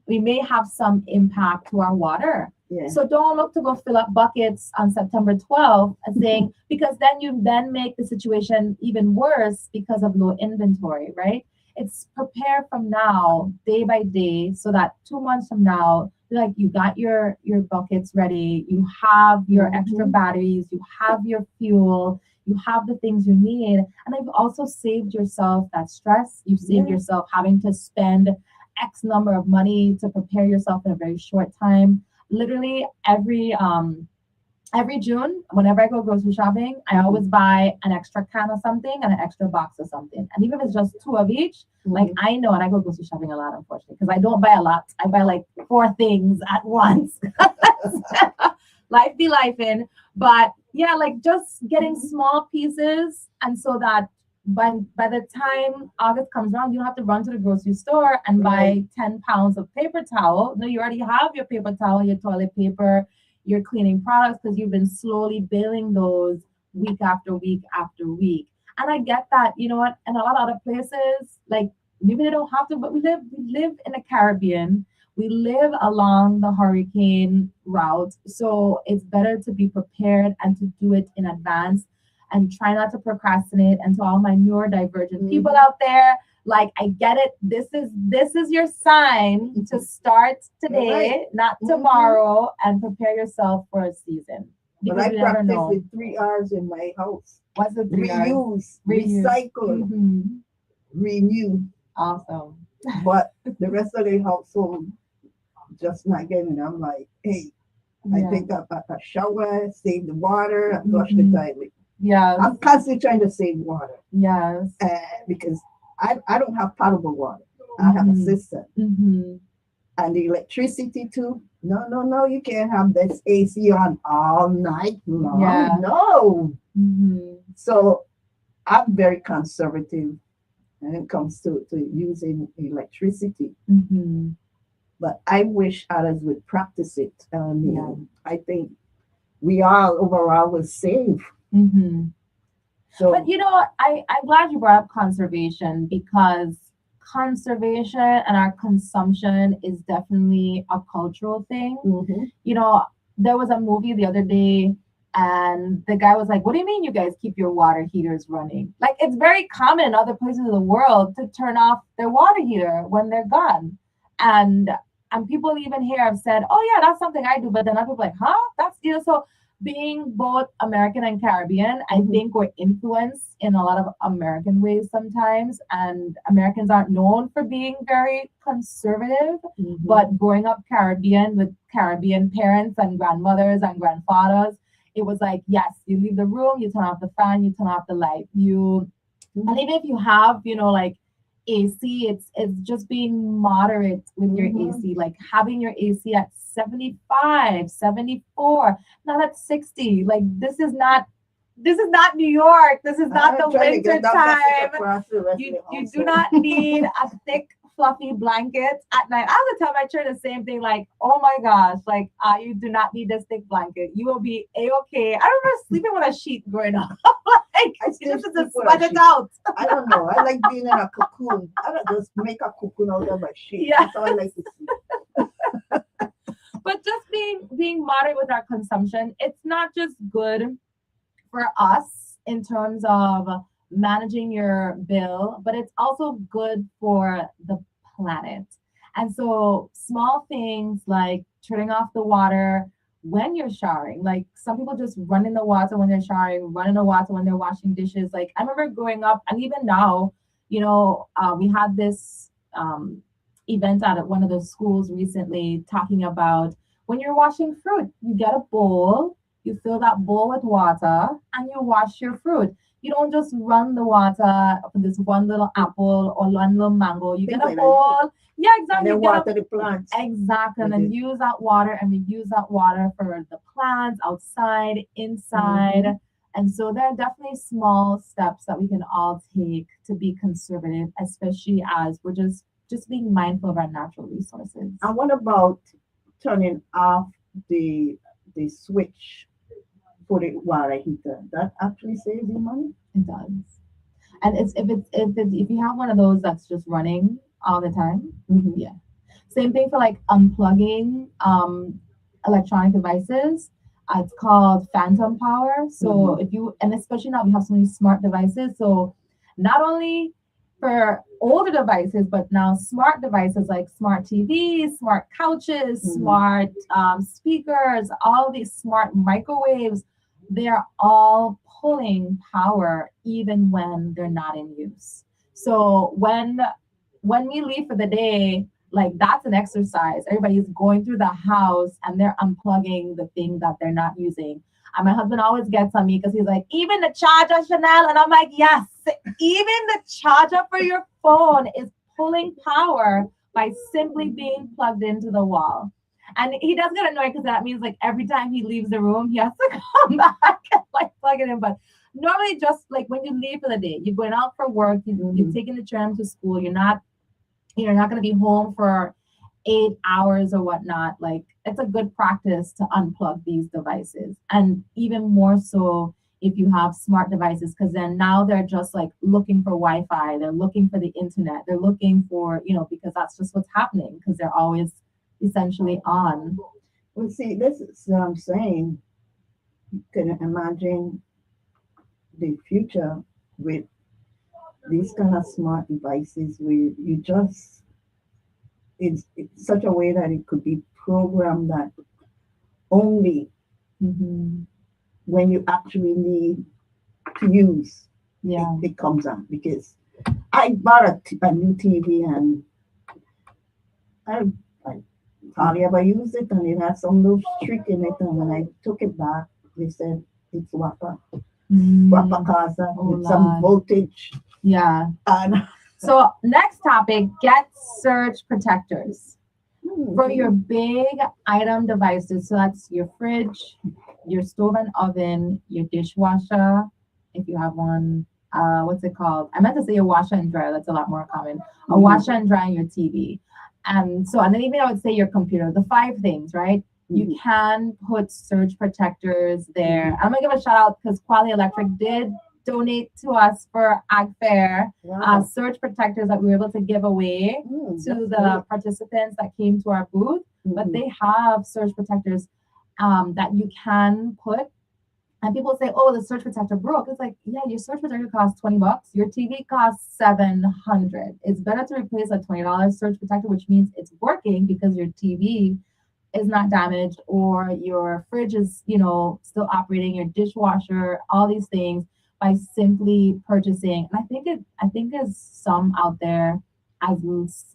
may have some impact to our water. Yeah. So don't look to go fill up buckets on September 12th saying, because then you make the situation even worse because of low inventory, right? It's prepare from now, day by day, so that 2 months from now, like you got your buckets ready, you have your extra batteries, you have your fuel, you have the things you need. And you've also saved yourself that stress. You've saved yourself having to spend X number of money to prepare yourself in a very short time. Literally every June, whenever I go grocery shopping, I always buy an extra can of something and an extra box of something. And even if it's just 2 of each, like I know, and I go grocery shopping a lot, unfortunately, because I don't buy a lot. I buy like 4 things at once. Life be lifing. But yeah, like just getting small pieces. And so that by the time August comes around, you don't have to run to the grocery store and buy 10 pounds of paper towel. No, you already have your paper towel, your toilet paper, your cleaning products, because you've been slowly building those week after week after week. And I get that, you know what, in a lot of other places, like maybe they don't have to, but we live in the Caribbean. We live along the hurricane route. So it's better to be prepared and to do it in advance and try not to procrastinate. And to all my neurodivergent people out there, like I get it. This is your sign to start today, not tomorrow, and prepare yourself for a season. But I practice with 3 R's in my house. What's the 3 R's? Reuse, recycle, renew. Awesome. But the rest of the household just not getting it. I'm like, hey, I take a shower, save the water, and flush the toilet. Yeah. I'm constantly trying to save water. Yes. Because I don't have potable water. I have a system. And the electricity too. No, you can't have this AC on all night long. Yeah. No. So I'm very conservative when it comes to using electricity. But I wish others would practice it. I think we all overall will save. So, but I'm glad you brought up conservation, because conservation and our consumption is definitely a cultural thing. There was a movie the other day and the guy was like, what do you mean you guys keep your water heaters running? Like, it's very common in other places of the world to turn off their water heater when they're gone. And people even here have said, oh yeah, that's something I do. But then other people are like, huh? So being both American and Caribbean, I Mhm. think we're influenced in a lot of American ways sometimes. And Americans aren't known for being very conservative. Mhm. But growing up Caribbean with Caribbean parents and grandmothers and grandfathers, it was like, yes, you leave the room, you turn off the fan, you turn off the light. And even if you have, like AC, it's just being moderate with your Mhm. AC, like having your AC at 75, 74, not at 60. Like this is not New York. This is not the I'm trying to winter get that message time. across the rest of You the you do household. not need a thick fluffy blanket at night. I would tell my children the same thing, like, oh my gosh, like you do not need this thick blanket. You will be a-okay. I remember sleeping with a sheet growing up. Like I you still just have sleep to with a sweat it sheet. out. I don't know. I like being in a cocoon. I don't just make a cocoon out of my sheet. Yeah. That's how I like to sleep. But just being moderate with our consumption, it's not just good for us in terms of managing your bill, but it's also good for the planet. And so small things like turning off the water when you're showering, like some people just run in the water when they're showering, run in the water when they're washing dishes. Like I remember growing up, and even now, we had this event at one of the schools recently talking about when you're washing fruit, you get a bowl, you fill that bowl with water, and you wash your fruit. You don't just run the water for this one little apple or one little mango. You Things get a like that. bowl. Yeah, And exactly. then You get a water the plants. exactly, and with then it. use that water, and we use that water for the plants outside, inside. And so there are definitely small steps that we can all take to be conservative, especially as we're just being mindful of our natural resources. And what about turning off the switch for the water heater? That actually saves you money. It does. And if you have one of those that's just running all the time, Mhm. yeah. Same thing for like unplugging electronic devices. It's called phantom power. So if you, and especially now we have so many smart devices. So not only for older devices, but now smart devices like smart TVs, smart couches, smart speakers, all these smart microwaves, they're all pulling power even when they're not in use. So when we leave for the day, like that's an exercise. Everybody's going through the house and they're unplugging the thing that they're not using. And my husband always gets on me because he's like, even the charger, Chanel. And I'm like, yes, even the charger for your phone is pulling power by simply being plugged into the wall. And he does get annoyed because that means like every time he leaves the room, he has to come back and like plug it in. But normally just like when you leave for the day, you're going out for work, you're taking the tram to school, you're not going to be home for 8 hours or whatnot. Like it's a good practice to unplug these devices. And even more so if you have smart devices, because then now they're just like looking for Wi-Fi, they're looking for the internet, they're looking for, because that's just what's happening because they're always essentially on. Well, see, this is what I'm saying. Can you imagine the future with these kind of smart devices where you just it's such a way that it could be programmed that only when you actually need to use Yeah. it comes on. Because I bought a new TV and I hardly ever used it, and it had some little streak in it, and when I took it back they said it's Wapa casa with some Lord. voltage. Yeah. And So next topic, get surge protectors for your big item devices. So that's your fridge, your stove and oven, your dishwasher, if you have one. What's it called? I meant to say a washer and dryer. That's a lot more common. A washer and dryer and your TV. And then even I would say your computer. The 5 things, right? You can put surge protectors there. I'm gonna give a shout out because Quality Electric did donate to us for Ag Fair surge protectors that we were able to give away to the participants that came to our booth. But they have surge protectors that you can put. And people say, "Oh, the surge protector broke." It's like, yeah, your surge protector costs $20. Your TV costs $700. It's better to replace a $20 surge protector, which means it's working because your TV is not damaged, or your fridge is, still operating, your dishwasher, all these things, by simply purchasing. And I think there's some out there as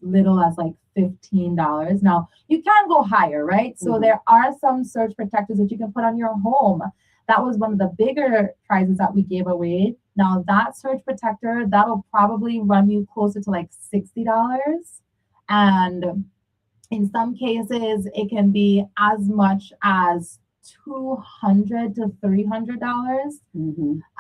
little as like $15. Now you can go higher, right? So there are some surge protectors that you can put on your home. That was one of the bigger prizes that we gave away. Now that surge protector, that'll probably run you closer to like $60. And in some cases, it can be as much as $200 to $300.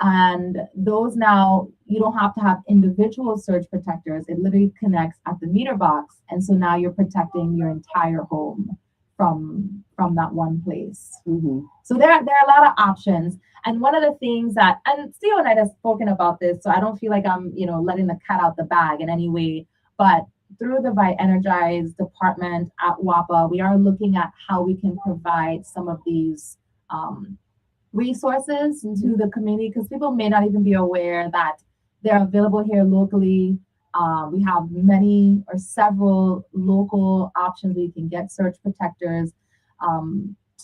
And those, now you don't have to have individual surge protectors. It literally connects at the meter box, and so now you're protecting your entire home from that one place. So there are a lot of options. And one of the things that, and Theo and I have spoken about this, so I don't feel like I'm letting the cat out the bag in any way, but through the By Energize department at WAPA, we are looking at how we can provide some of these resources to the community, because people may not even be aware that they're available here locally. We have many or several local options where you can get surge protectors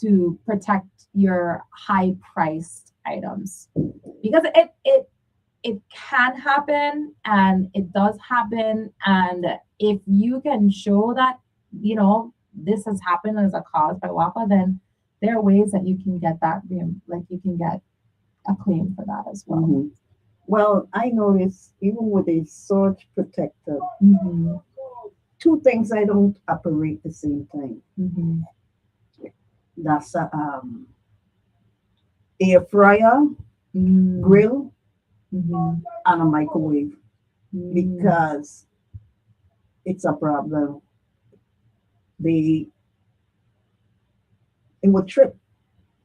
to protect your high-priced items, because it can happen, and it does happen. And if you can show that, this has happened as a cause by WAPA, then there are ways that you can get that, like you can get a claim for that as well. Well, I noticed even with a surge protector, two things I don't operate the same time. That's air fryer, grill, and a microwave, because it's a problem. It would trip.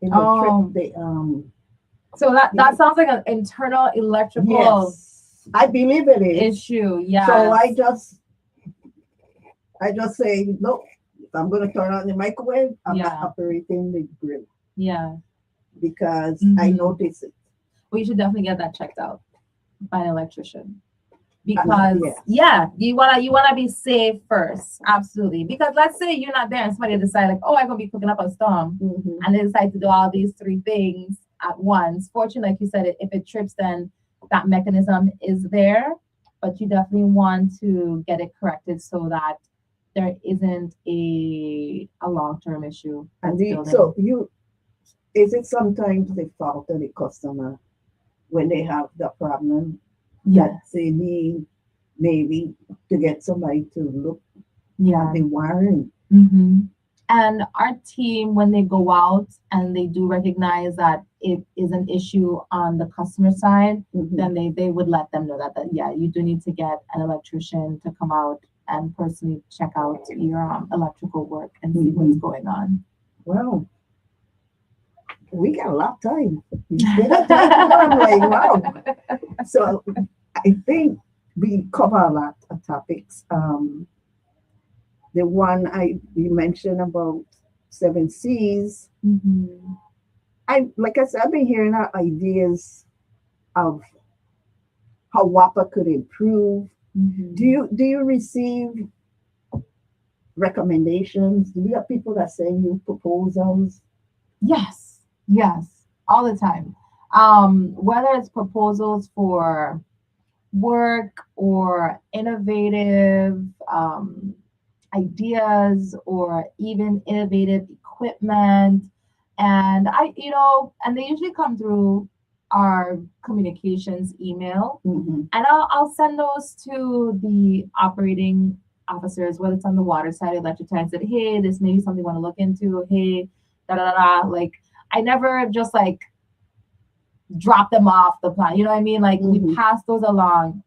It would trip the So that sounds like an internal electrical Yes, I believe it is. issue. Yeah. So I just say, look, if I'm going to turn on the microwave, I'm not operating the grill. Yeah. Because I notice it. Well, you should definitely get that checked out by an electrician. Because yes. you wanna be safe first. Absolutely. Because let's say you're not there and somebody decide like, oh, I'm gonna be cooking up a storm, and they decide to do all these three things at once. Fortunately, like you said, if it trips, then that mechanism is there. But you definitely want to get it corrected so that there isn't a long-term issue. And is it sometimes the fault of the customer when they have the problem? Yes. That they need maybe to get somebody to look at the wiring. And our team, when they go out and they do recognize that it is an issue on the customer side, then they would let them know that you do need to get an electrician to come out and personally check out your electrical work and see what's going on. Well, we got a lot of time. I'm like, wow. So I think we cover a lot of topics. The one you mentioned about 7 C's. Like I said, I've been hearing ideas of how WAPA could improve. Do you receive recommendations? Do you have people that send you proposals? Yes, all the time. Whether it's proposals for work or innovative ideas or even innovative equipment. And and they usually come through our communications email. And I'll send those to the operating officers, whether it's on the water side, electric side, said, hey, this may be something you want to look into. Hey, like I never just like drop them off the plan. You know what I mean? Like we pass those along.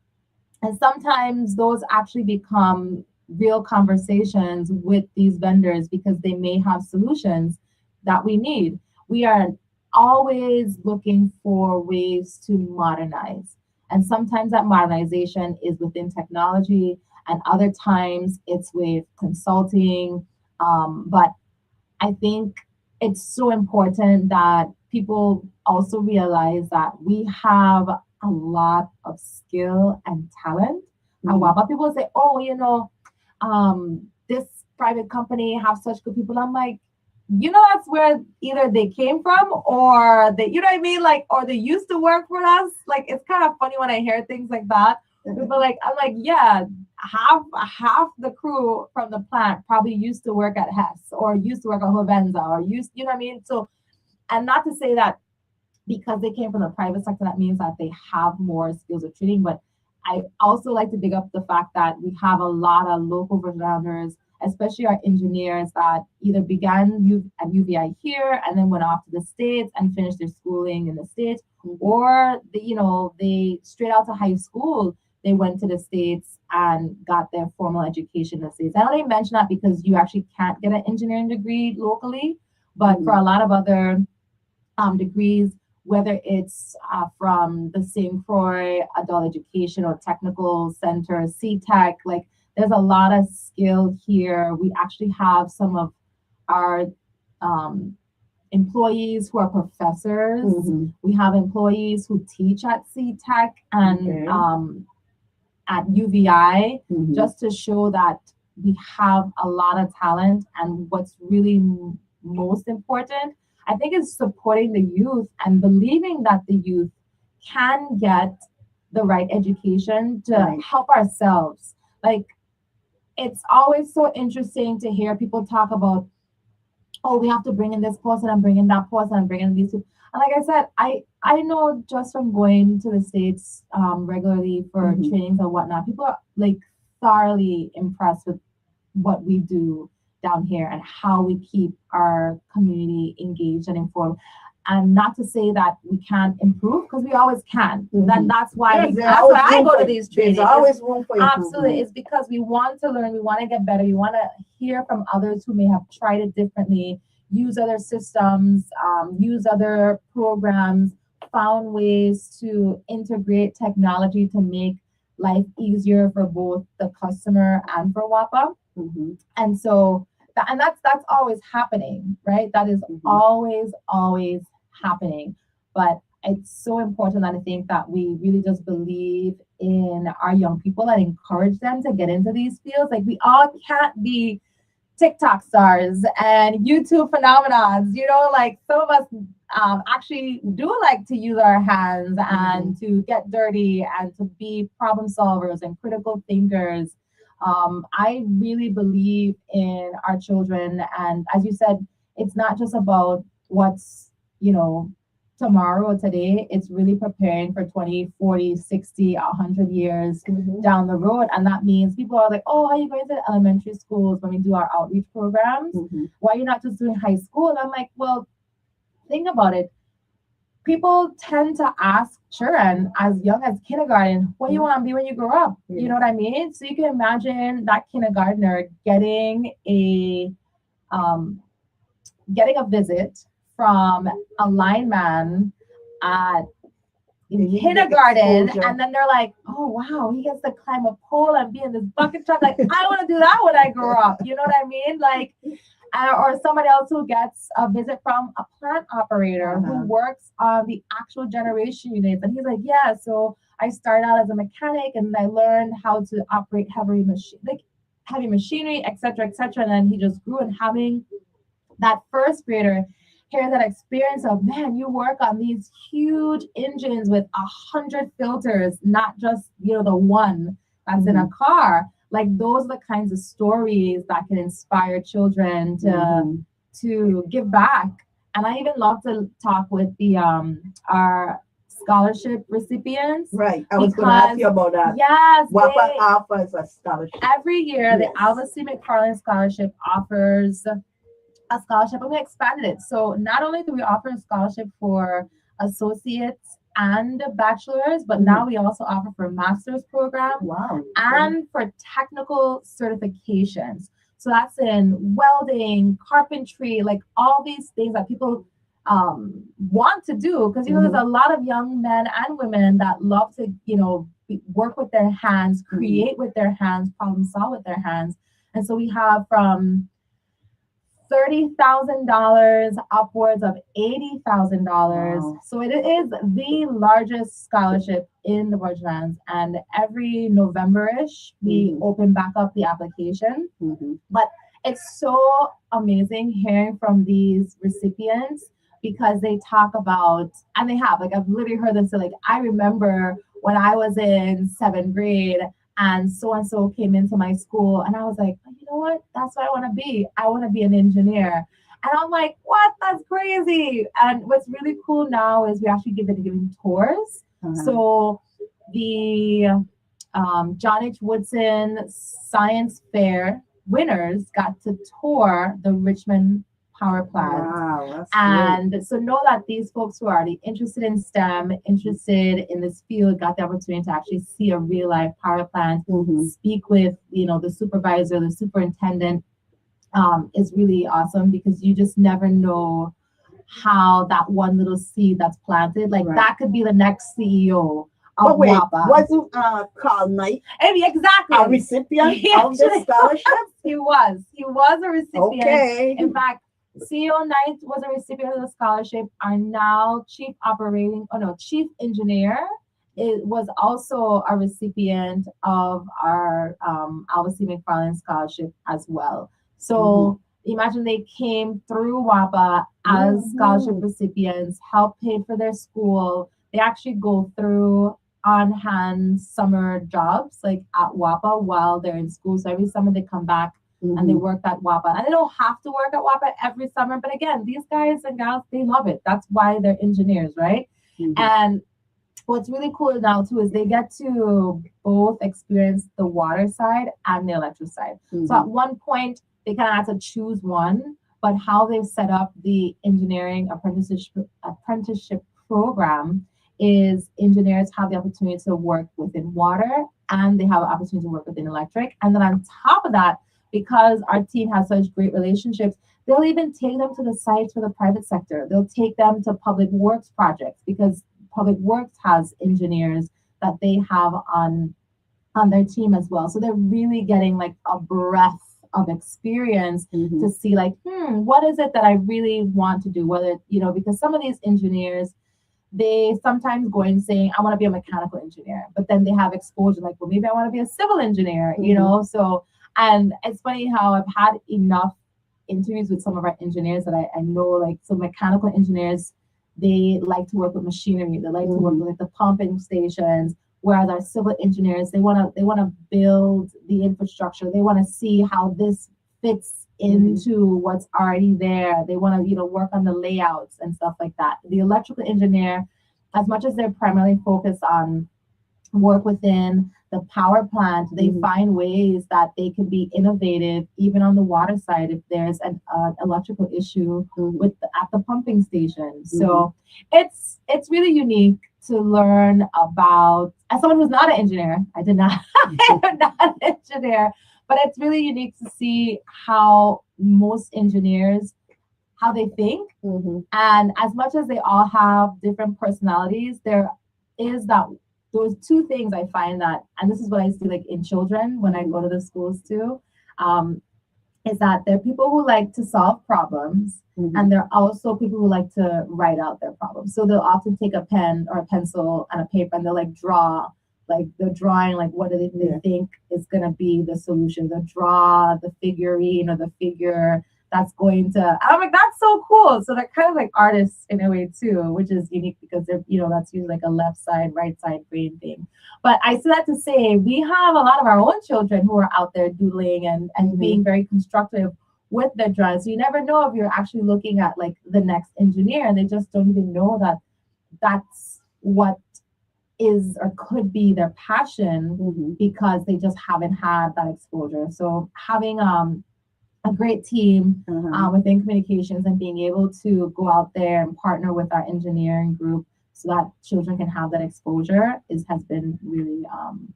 And sometimes those actually become real conversations with these vendors because they may have solutions that we need. We are always looking for ways to modernize. And sometimes that modernization is within technology, and other times it's with consulting. But I think it's so important that people also realize that we have a lot of skill and talent. And WAPA people say, oh, this private company have such good people. I'm like, that's where either they came from or they, you know what I mean? Like, or they used to work for us. Like, it's kind of funny when I hear things like that. But like, I'm like, yeah, half the crew from the plant probably used to work at Hess or used to work at Hovenza or you know what I mean? So, and not to say that because they came from the private sector, that means that they have more skills of training. But I also like to big up the fact that we have a lot of local Virginians, especially our engineers that either began at UVI here and then went off to the States and finished their schooling in the States, or they straight out to high school, they went to the States and got their formal education in the States. I only mention that because you actually can't get an engineering degree locally, but for a lot of other degrees, whether it's from the St. Croix Adult Education or Technical Center, CTEC, like there's a lot of skill here. We actually have some of our employees who are professors. We have employees who teach at CTEC and at UVI, just to show that we have a lot of talent. And what's really most important, I think, is supporting the youth and believing that the youth can get the right education to help ourselves. Like, it's always so interesting to hear people talk about, oh, we have to bring in this person and bring in that person and bring in these people. And like I said, I know just from going to the States regularly for trainings and whatnot, people are like thoroughly impressed with what we do down here and how we keep our community engaged and informed. And not to say that we can't improve, because we always can. That's why I go to these trainings. There's always room for improvement. Absolutely. It's because we want to learn, we want to get better, we want to hear from others who may have tried it differently, use other systems, use other programs, found ways to integrate technology to make life easier for both the customer and for WAPA. And so that's always happening, right? That is always happening. But it's so important that I think that we really just believe in our young people and encourage them to get into these fields. Like, we all can't be TikTok stars and YouTube phenomenons, like some of us actually do like to use our hands and to get dirty and to be problem solvers and critical thinkers. I really believe in our children. And as you said, it's not just about what's, tomorrow or today. It's really preparing for 20, 40, 60, 100 years down the road. And that means people are like, oh, are you going to the elementary schools when we do our outreach programs? Why are you not just doing high school? And I'm like, well, think about it. People tend to ask children as young as kindergarten, what do you want to be when you grow up? You know what I mean? So you can imagine that kindergartner getting a visit from a lineman at kindergarten, and then they're like, oh wow, he gets to climb a pole and be in this bucket truck. Like, I want to do that when I grow up. You know what I mean? Like, or somebody else who gets a visit from a plant operator who works on the actual generation units, and he's like, yeah, so I started out as a mechanic and I learned how to operate heavy machinery, etc., etc. And then he just grew, and having that first grader hear that experience of, man, you work on these huge engines with 100 filters, not just the one that's in a car. Like, those are the kinds of stories that can inspire children to give back. And I even love to talk with the our scholarship recipients. Right. I was going to ask you about that. Yes. WAPA offers a scholarship. Every year, the Alva C. McFarland Scholarship offers a scholarship, and we expanded it. So not only do we offer a scholarship for associates and bachelors, but now we also offer for master's program and for technical certifications. So that's in welding, carpentry, like all these things that people want to do, because there's a lot of young men and women that love to work with their hands, create with their hands, problem solve with their hands. And so we have from $30,000 upwards of $80,000. Wow. So it is the largest scholarship in the Virgin Islands. And every November-ish, we open back up the application. But it's so amazing hearing from these recipients because they talk about, and they have, like, I've literally heard them say, like, I remember when I was in seventh grade and so came into my school, and I was like, you know what? That's what I want to be. I want to be an engineer. And I'm like, what? That's crazy. And what's really cool now is we actually giving tours. So the John H. Woodson Science Fair winners got to tour the Richmond power plant. Wow, that's And great. so know that these folks who are already interested in STEM, interested in this field, got the opportunity to actually see a real life power plant, speak with, the supervisor, the superintendent, is really awesome because you just never know how that one little seed that's planted, like Right. that could be the next CEO But of wait, WAPA. wasn't Carl Knight Exactly. a recipient He of the actually scholarship? He was a recipient. Okay. In fact, CEO Knight was a recipient of the scholarship. Our now chief engineer was also a recipient of our Albert C. McFarland scholarship as well. So imagine they came through WAPA as scholarship recipients, helped pay for their school. They actually go through on-hand summer jobs like at WAPA while they're in school. So every summer they come back and they work at WAPA. And they don't have to work at WAPA every summer. But again, these guys and gals, they love it. That's why they're engineers, right? And what's really cool now too is they get to both experience the water side and the electric side. So at one point they kind of had to choose one, but how they've set up the engineering apprenticeship program is engineers have the opportunity to work within water and they have an opportunity to work within electric. And then on top of that, because our team has such great relationships, they'll even take them to the sites for the private sector. They'll take them to public works projects because public works has engineers that they have on their team as well. So they're really getting like a breadth of experience to see like, what is it that I really want to do? Whether, because some of these engineers, they sometimes go in saying, I want to be a mechanical engineer, but then they have exposure like, well, maybe I want to be a civil engineer, So, and it's funny how I've had enough interviews with some of our engineers that I know, like, so mechanical engineers, they like to work with machinery. They like to work with the pumping stations. Whereas our civil engineers, they want to build the infrastructure. They want to see how this fits into what's already there. They want to, work on the layouts and stuff like that. The electrical engineer, as much as they're primarily focused on work within the power plant, they find ways that they can be innovative even on the water side if there's an electrical issue at the pumping station. So it's really unique to learn about, as someone who's not an engineer, I'm not an engineer, but it's really unique to see how most engineers, how they think. And as much as they all have different personalities, there is those two things I find that, and this is what I see like in children when I go to the schools too, is that there are people who like to solve problems, and there are also people who like to write out their problems. So they'll often take a pen or a pencil and a paper and they'll like draw, like they're drawing like what do they think is going to be the solution. They'll draw the figurine or the figure that's going to, I'm like, that's so cool. So they're kind of like artists in a way too, which is unique because they're, that's usually like a left side, right side brain thing. But I say that to say we have a lot of our own children who are out there doodling and being very constructive with their drawings. So you never know if you're actually looking at like the next engineer and they just don't even know that that's what is or could be their passion because they just haven't had that exposure. So having a great team within communications and being able to go out there and partner with our engineering group so that children can have that exposure has been really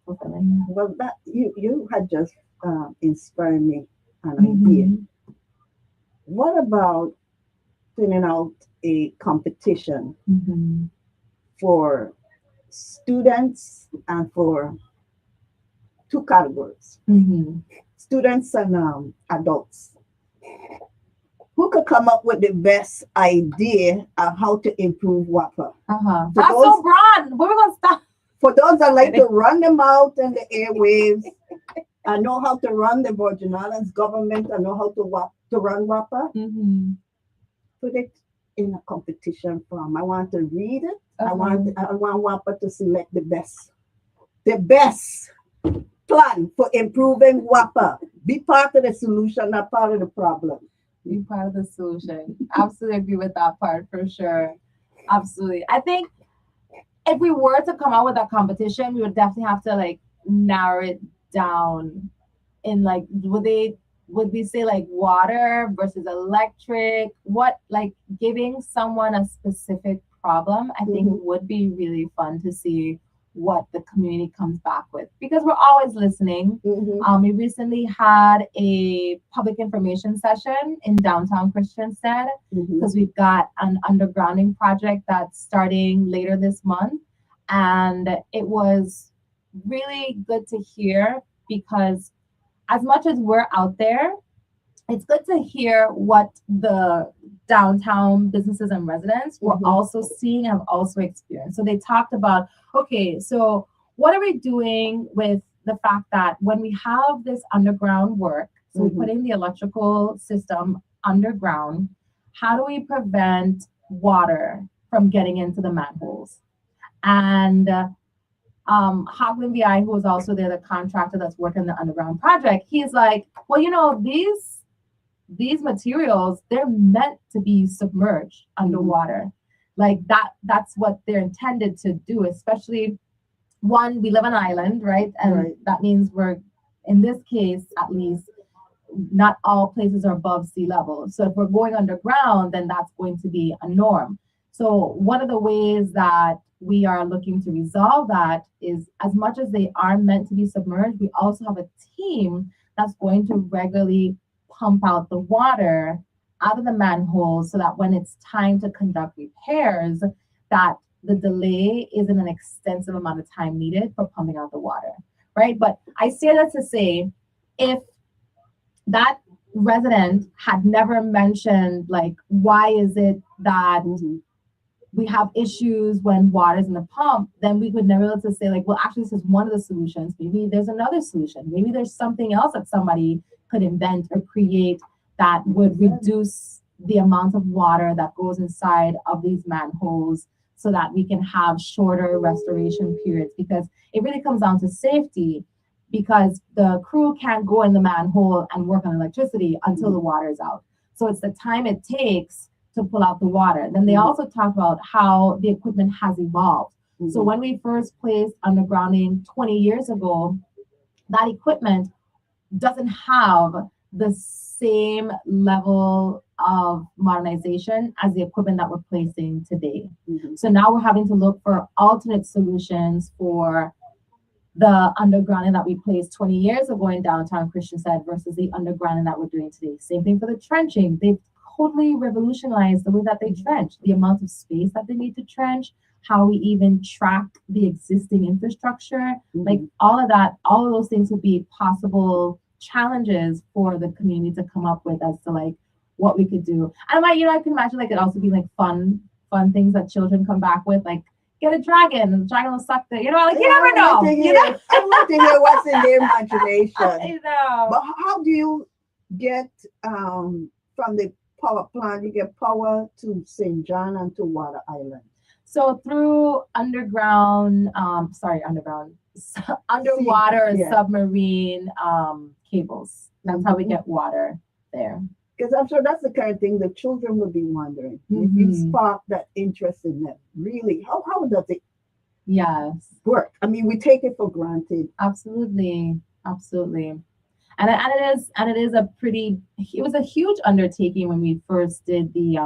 fulfilling. Well, that you had just inspired me an idea. What about putting out a competition for students and for two categories? Students and adults, who could come up with the best idea of how to improve WAPA? That's so broad. Where are we going to stop? For those that like to run them out in the airwaves, I know how to run the Virgin Islands government. I know how to run WAPA. Mm-hmm. Put it in a competition form. I want to read it. Okay. I want WAPA to select the best plan for improving WAPA. Be part of the solution, not part of the problem. Be part of the solution. Absolutely agree with that part for sure. Absolutely. I think if we were to come out with a competition, we would definitely have to like narrow it down in like would we say like water versus electric? What like giving someone a specific problem, I think would be really fun to see what the community comes back with because we're always listening. We recently had a public information session in downtown Christian because we've got an undergrounding project that's starting later this month. And it was really good to hear because as much as we're out there, it's good to hear what the downtown businesses and residents were also seeing and have also experienced. So they talked about, okay, so what are we doing with the fact that when we have this underground work, so we put in the electrical system underground, how do we prevent water from getting into the manholes? And Hoagland VI, who was also there, the contractor that's working the underground project, he's like, well, you know, these materials, they're meant to be submerged underwater. Like that's what they're intended to do, especially one, we live on an island, right? And that means we're, in this case, at least, not all places are above sea level. So if we're going underground, then that's going to be a norm. So one of the ways that we are looking to resolve that is as much as they are meant to be submerged, we also have a team that's going to regularly pump out the water out of the manholes so that when it's time to conduct repairs, that the delay isn't an extensive amount of time needed for pumping out the water, right? But I say that to say, if that resident had never mentioned, like, why is it that we have issues when water's in the pump, then we would never be able to say, like, well, actually, this is one of the solutions. Maybe there's another solution. Maybe there's something else that somebody could invent or create that would reduce the amount of water that goes inside of these manholes so that we can have shorter restoration periods, because it really comes down to safety, because the crew can't go in the manhole and work on electricity until the water is out. So it's the time it takes to pull out the water. Then they also talk about how the equipment has evolved. So when we first placed undergrounding 20 years ago, that equipment doesn't have the same level of modernization as the equipment that we're placing today. So now we're having to look for alternate solutions for the undergrounding that we placed 20 years ago in downtown Christian versus the undergrounding that we're doing today. Same thing for the trenching. They've totally revolutionized the way that they trench, the amount of space that they need to trench, how we even track the existing infrastructure, like all of that, all of those things would be possible challenges for the community to come up with as to like what we could do. And I can imagine like it also be like fun things that children come back with, like get a dragon and the dragon will suck the, you never know. I want to hear what's in their imagination. I know. But how do you get from the power plant, you get power to St. John and to Water Island? So through underwater submarine cables. That's how we get water there. Because I'm sure that's the kind of thing the children would be wondering. If you spark that interest in them, really, how does it work? I mean, we take it for granted. Absolutely. And it was a huge undertaking when we first did the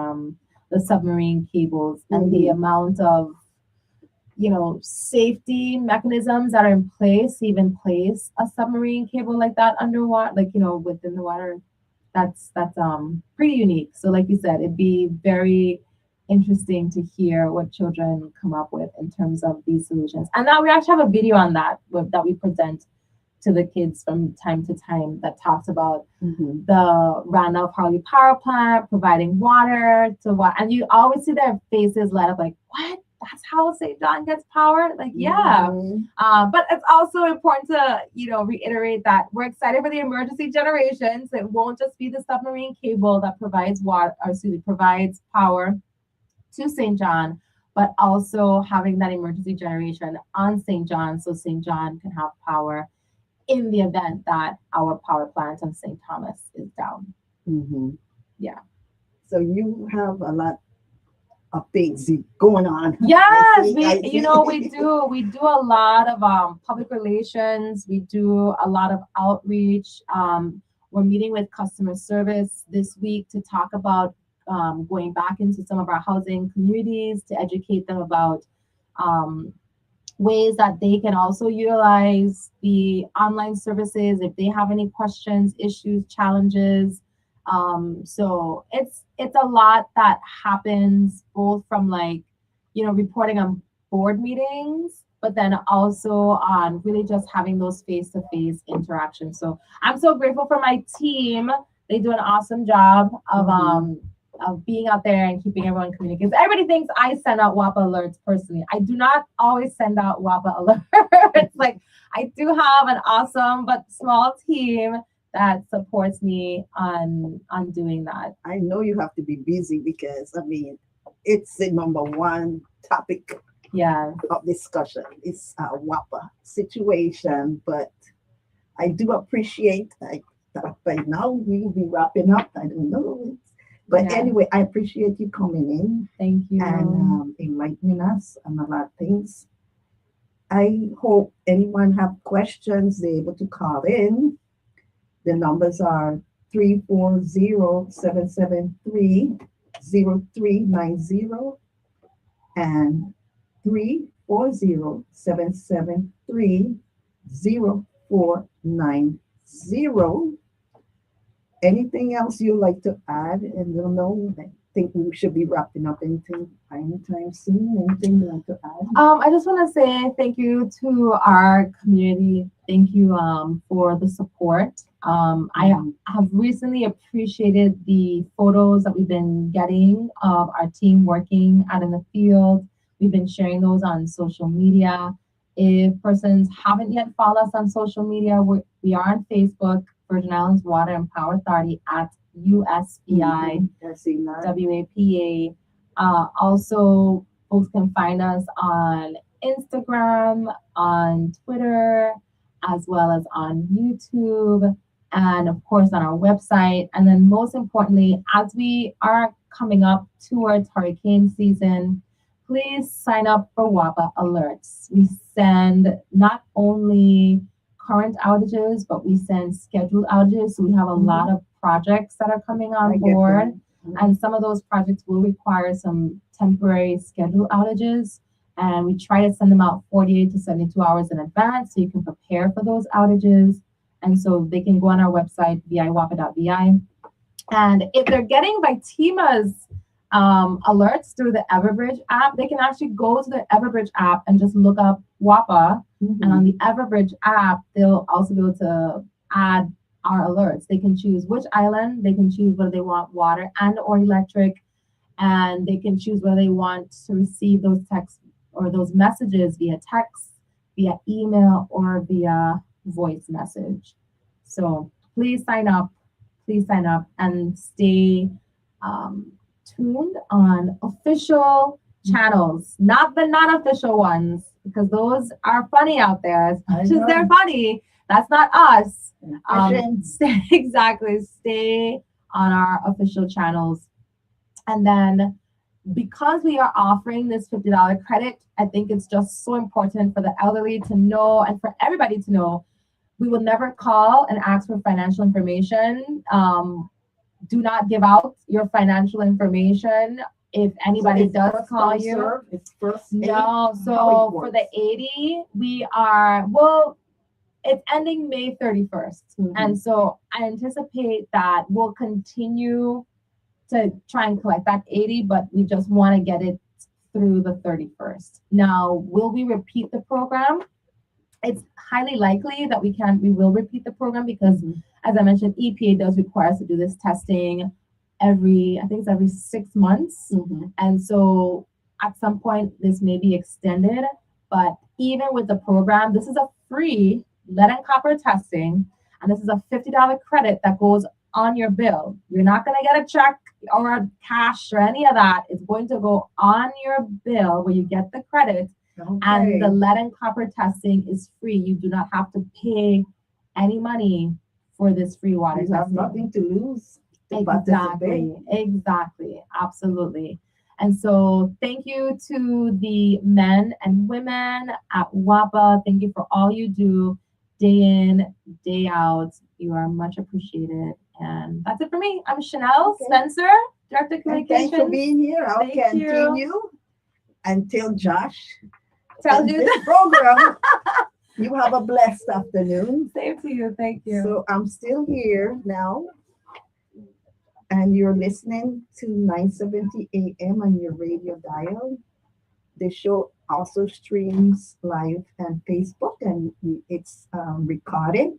submarine cables and the amount of safety mechanisms that are in place to even place a submarine cable like that underwater, within the water. That's pretty unique. So like you said, it'd be very interesting to hear what children come up with in terms of these solutions. And now we actually have a video on that we present to the kids from time to time that talks about the Randolph Power Plant providing water to what, and you always see their faces light up like, what? that's how St. John gets power. Like, yeah. Mhm. But it's also important to, reiterate that we're excited for the emergency generations. It won't just be the submarine cable that provides provides power to St. John, but also having that emergency generation on St. John so St. John can have power in the event that our power plant on St. Thomas is down. Mhm. Yeah. So you have a lot of things going on. Yes, I see. we do a lot of public relations. We do a lot of outreach. We're meeting with customer service this week to talk about going back into some of our housing communities to educate them about ways that they can also utilize the online services if they have any questions, issues, challenges. So it's a lot that happens both from reporting on board meetings, but then also on really just having those face-to-face interactions. So I'm so grateful for my team. They do an awesome job of being out there and keeping everyone communicated. Everybody thinks I send out WAPA alerts personally. I do not always send out WAPA alerts. Like, I do have an awesome but small team that supports me on doing that. I know you have to be busy because it's the number one topic of discussion. It's a WAPA situation, but I do appreciate that by now we will be wrapping up. I don't know. But anyway, I appreciate you coming in. Thank you. And enlightening us on a lot of things. I hope anyone have questions, they're able to call in. The numbers are 340-773-0390 and 340-773-0490. Anything else you'd like to add? And you'll know, I think we should be wrapping up anytime soon. Anything you'd like to add? I just want to say thank you to our community. Thank you for the support. I have recently appreciated the photos that we've been getting of our team working out in the field. We've been sharing those on social media. If persons haven't yet followed us on social media, we are on Facebook, Virgin Islands Water and Power Authority at USVI WAPA. Also, folks can find us on Instagram, on Twitter, as well as on YouTube, and of course on our website. And then most importantly, as we are coming up towards hurricane season, please sign up for WAPA alerts. We send not only current outages, but we send scheduled outages. So we have a lot of projects that are coming on board. And some of those projects will require some temporary scheduled outages. And we try to send them out 48 to 72 hours in advance so you can prepare for those outages. And so they can go on our website, viwapa.vi. And if they're getting Vitima's alerts through the Everbridge app, they can actually go to the Everbridge app and just look up WAPA. And on the Everbridge app, they'll also be able to add our alerts. They can choose which island, they can choose whether they want water and or electric, and they can choose whether they want to receive those texts or those messages via text, via email, or via voice message. So please sign up and stay tuned on official channels, not the non-official ones, because those are funny out there. As much as they're funny, that's not us. Stay on our official channels. And then because we are offering this $50 credit, I think it's just so important for the elderly to know and for everybody to know, we will never call and ask for financial information. Do not give out your financial information. If anybody does call you, no. So for the 80, we are, it's ending May 31st. And so I anticipate that we'll continue to try and collect that 80, but we just want to get it through the 31st. Now, will we repeat the program? It's highly likely that we will repeat the program because, as I mentioned, EPA does require us to do this testing every 6 months. And so at some point this may be extended, but even with the program, this is a free lead and copper testing, and this is a $50 credit that goes on your bill. You're not going to get a check or a cash or any of that. It's going to go on your bill where you get the credit. And the lead and copper testing is free. You do not have to pay any money for this free water You have testing. nothing to lose. Exactly, absolutely. And so thank you to the men and women at WAPA. Thank you for all you do day in, day out. You are much appreciated. And that's it for me. I'm Chanel Spencer, Director of Communications. Thanks for being here. I'll Thank continue until Josh Tell ends you this program. You have a blessed afternoon. Same to you. Thank you. So I'm still here now, and you're listening to 970 AM on your radio dial. The show also streams live on Facebook, and it's recorded.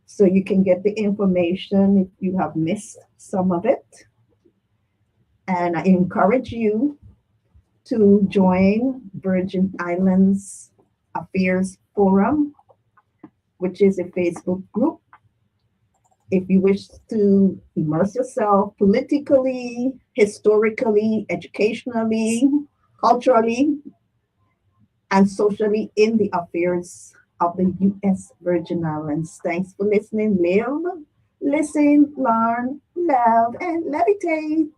So you can get the information if you have missed some of it. And I encourage you to join Virgin Islands Affairs Forum, which is a Facebook group. If you wish to immerse yourself politically, historically, educationally, culturally, and socially in the affairs of the U.S. Virgin Islands. Thanks for listening. Live, listen, learn, love, and levitate.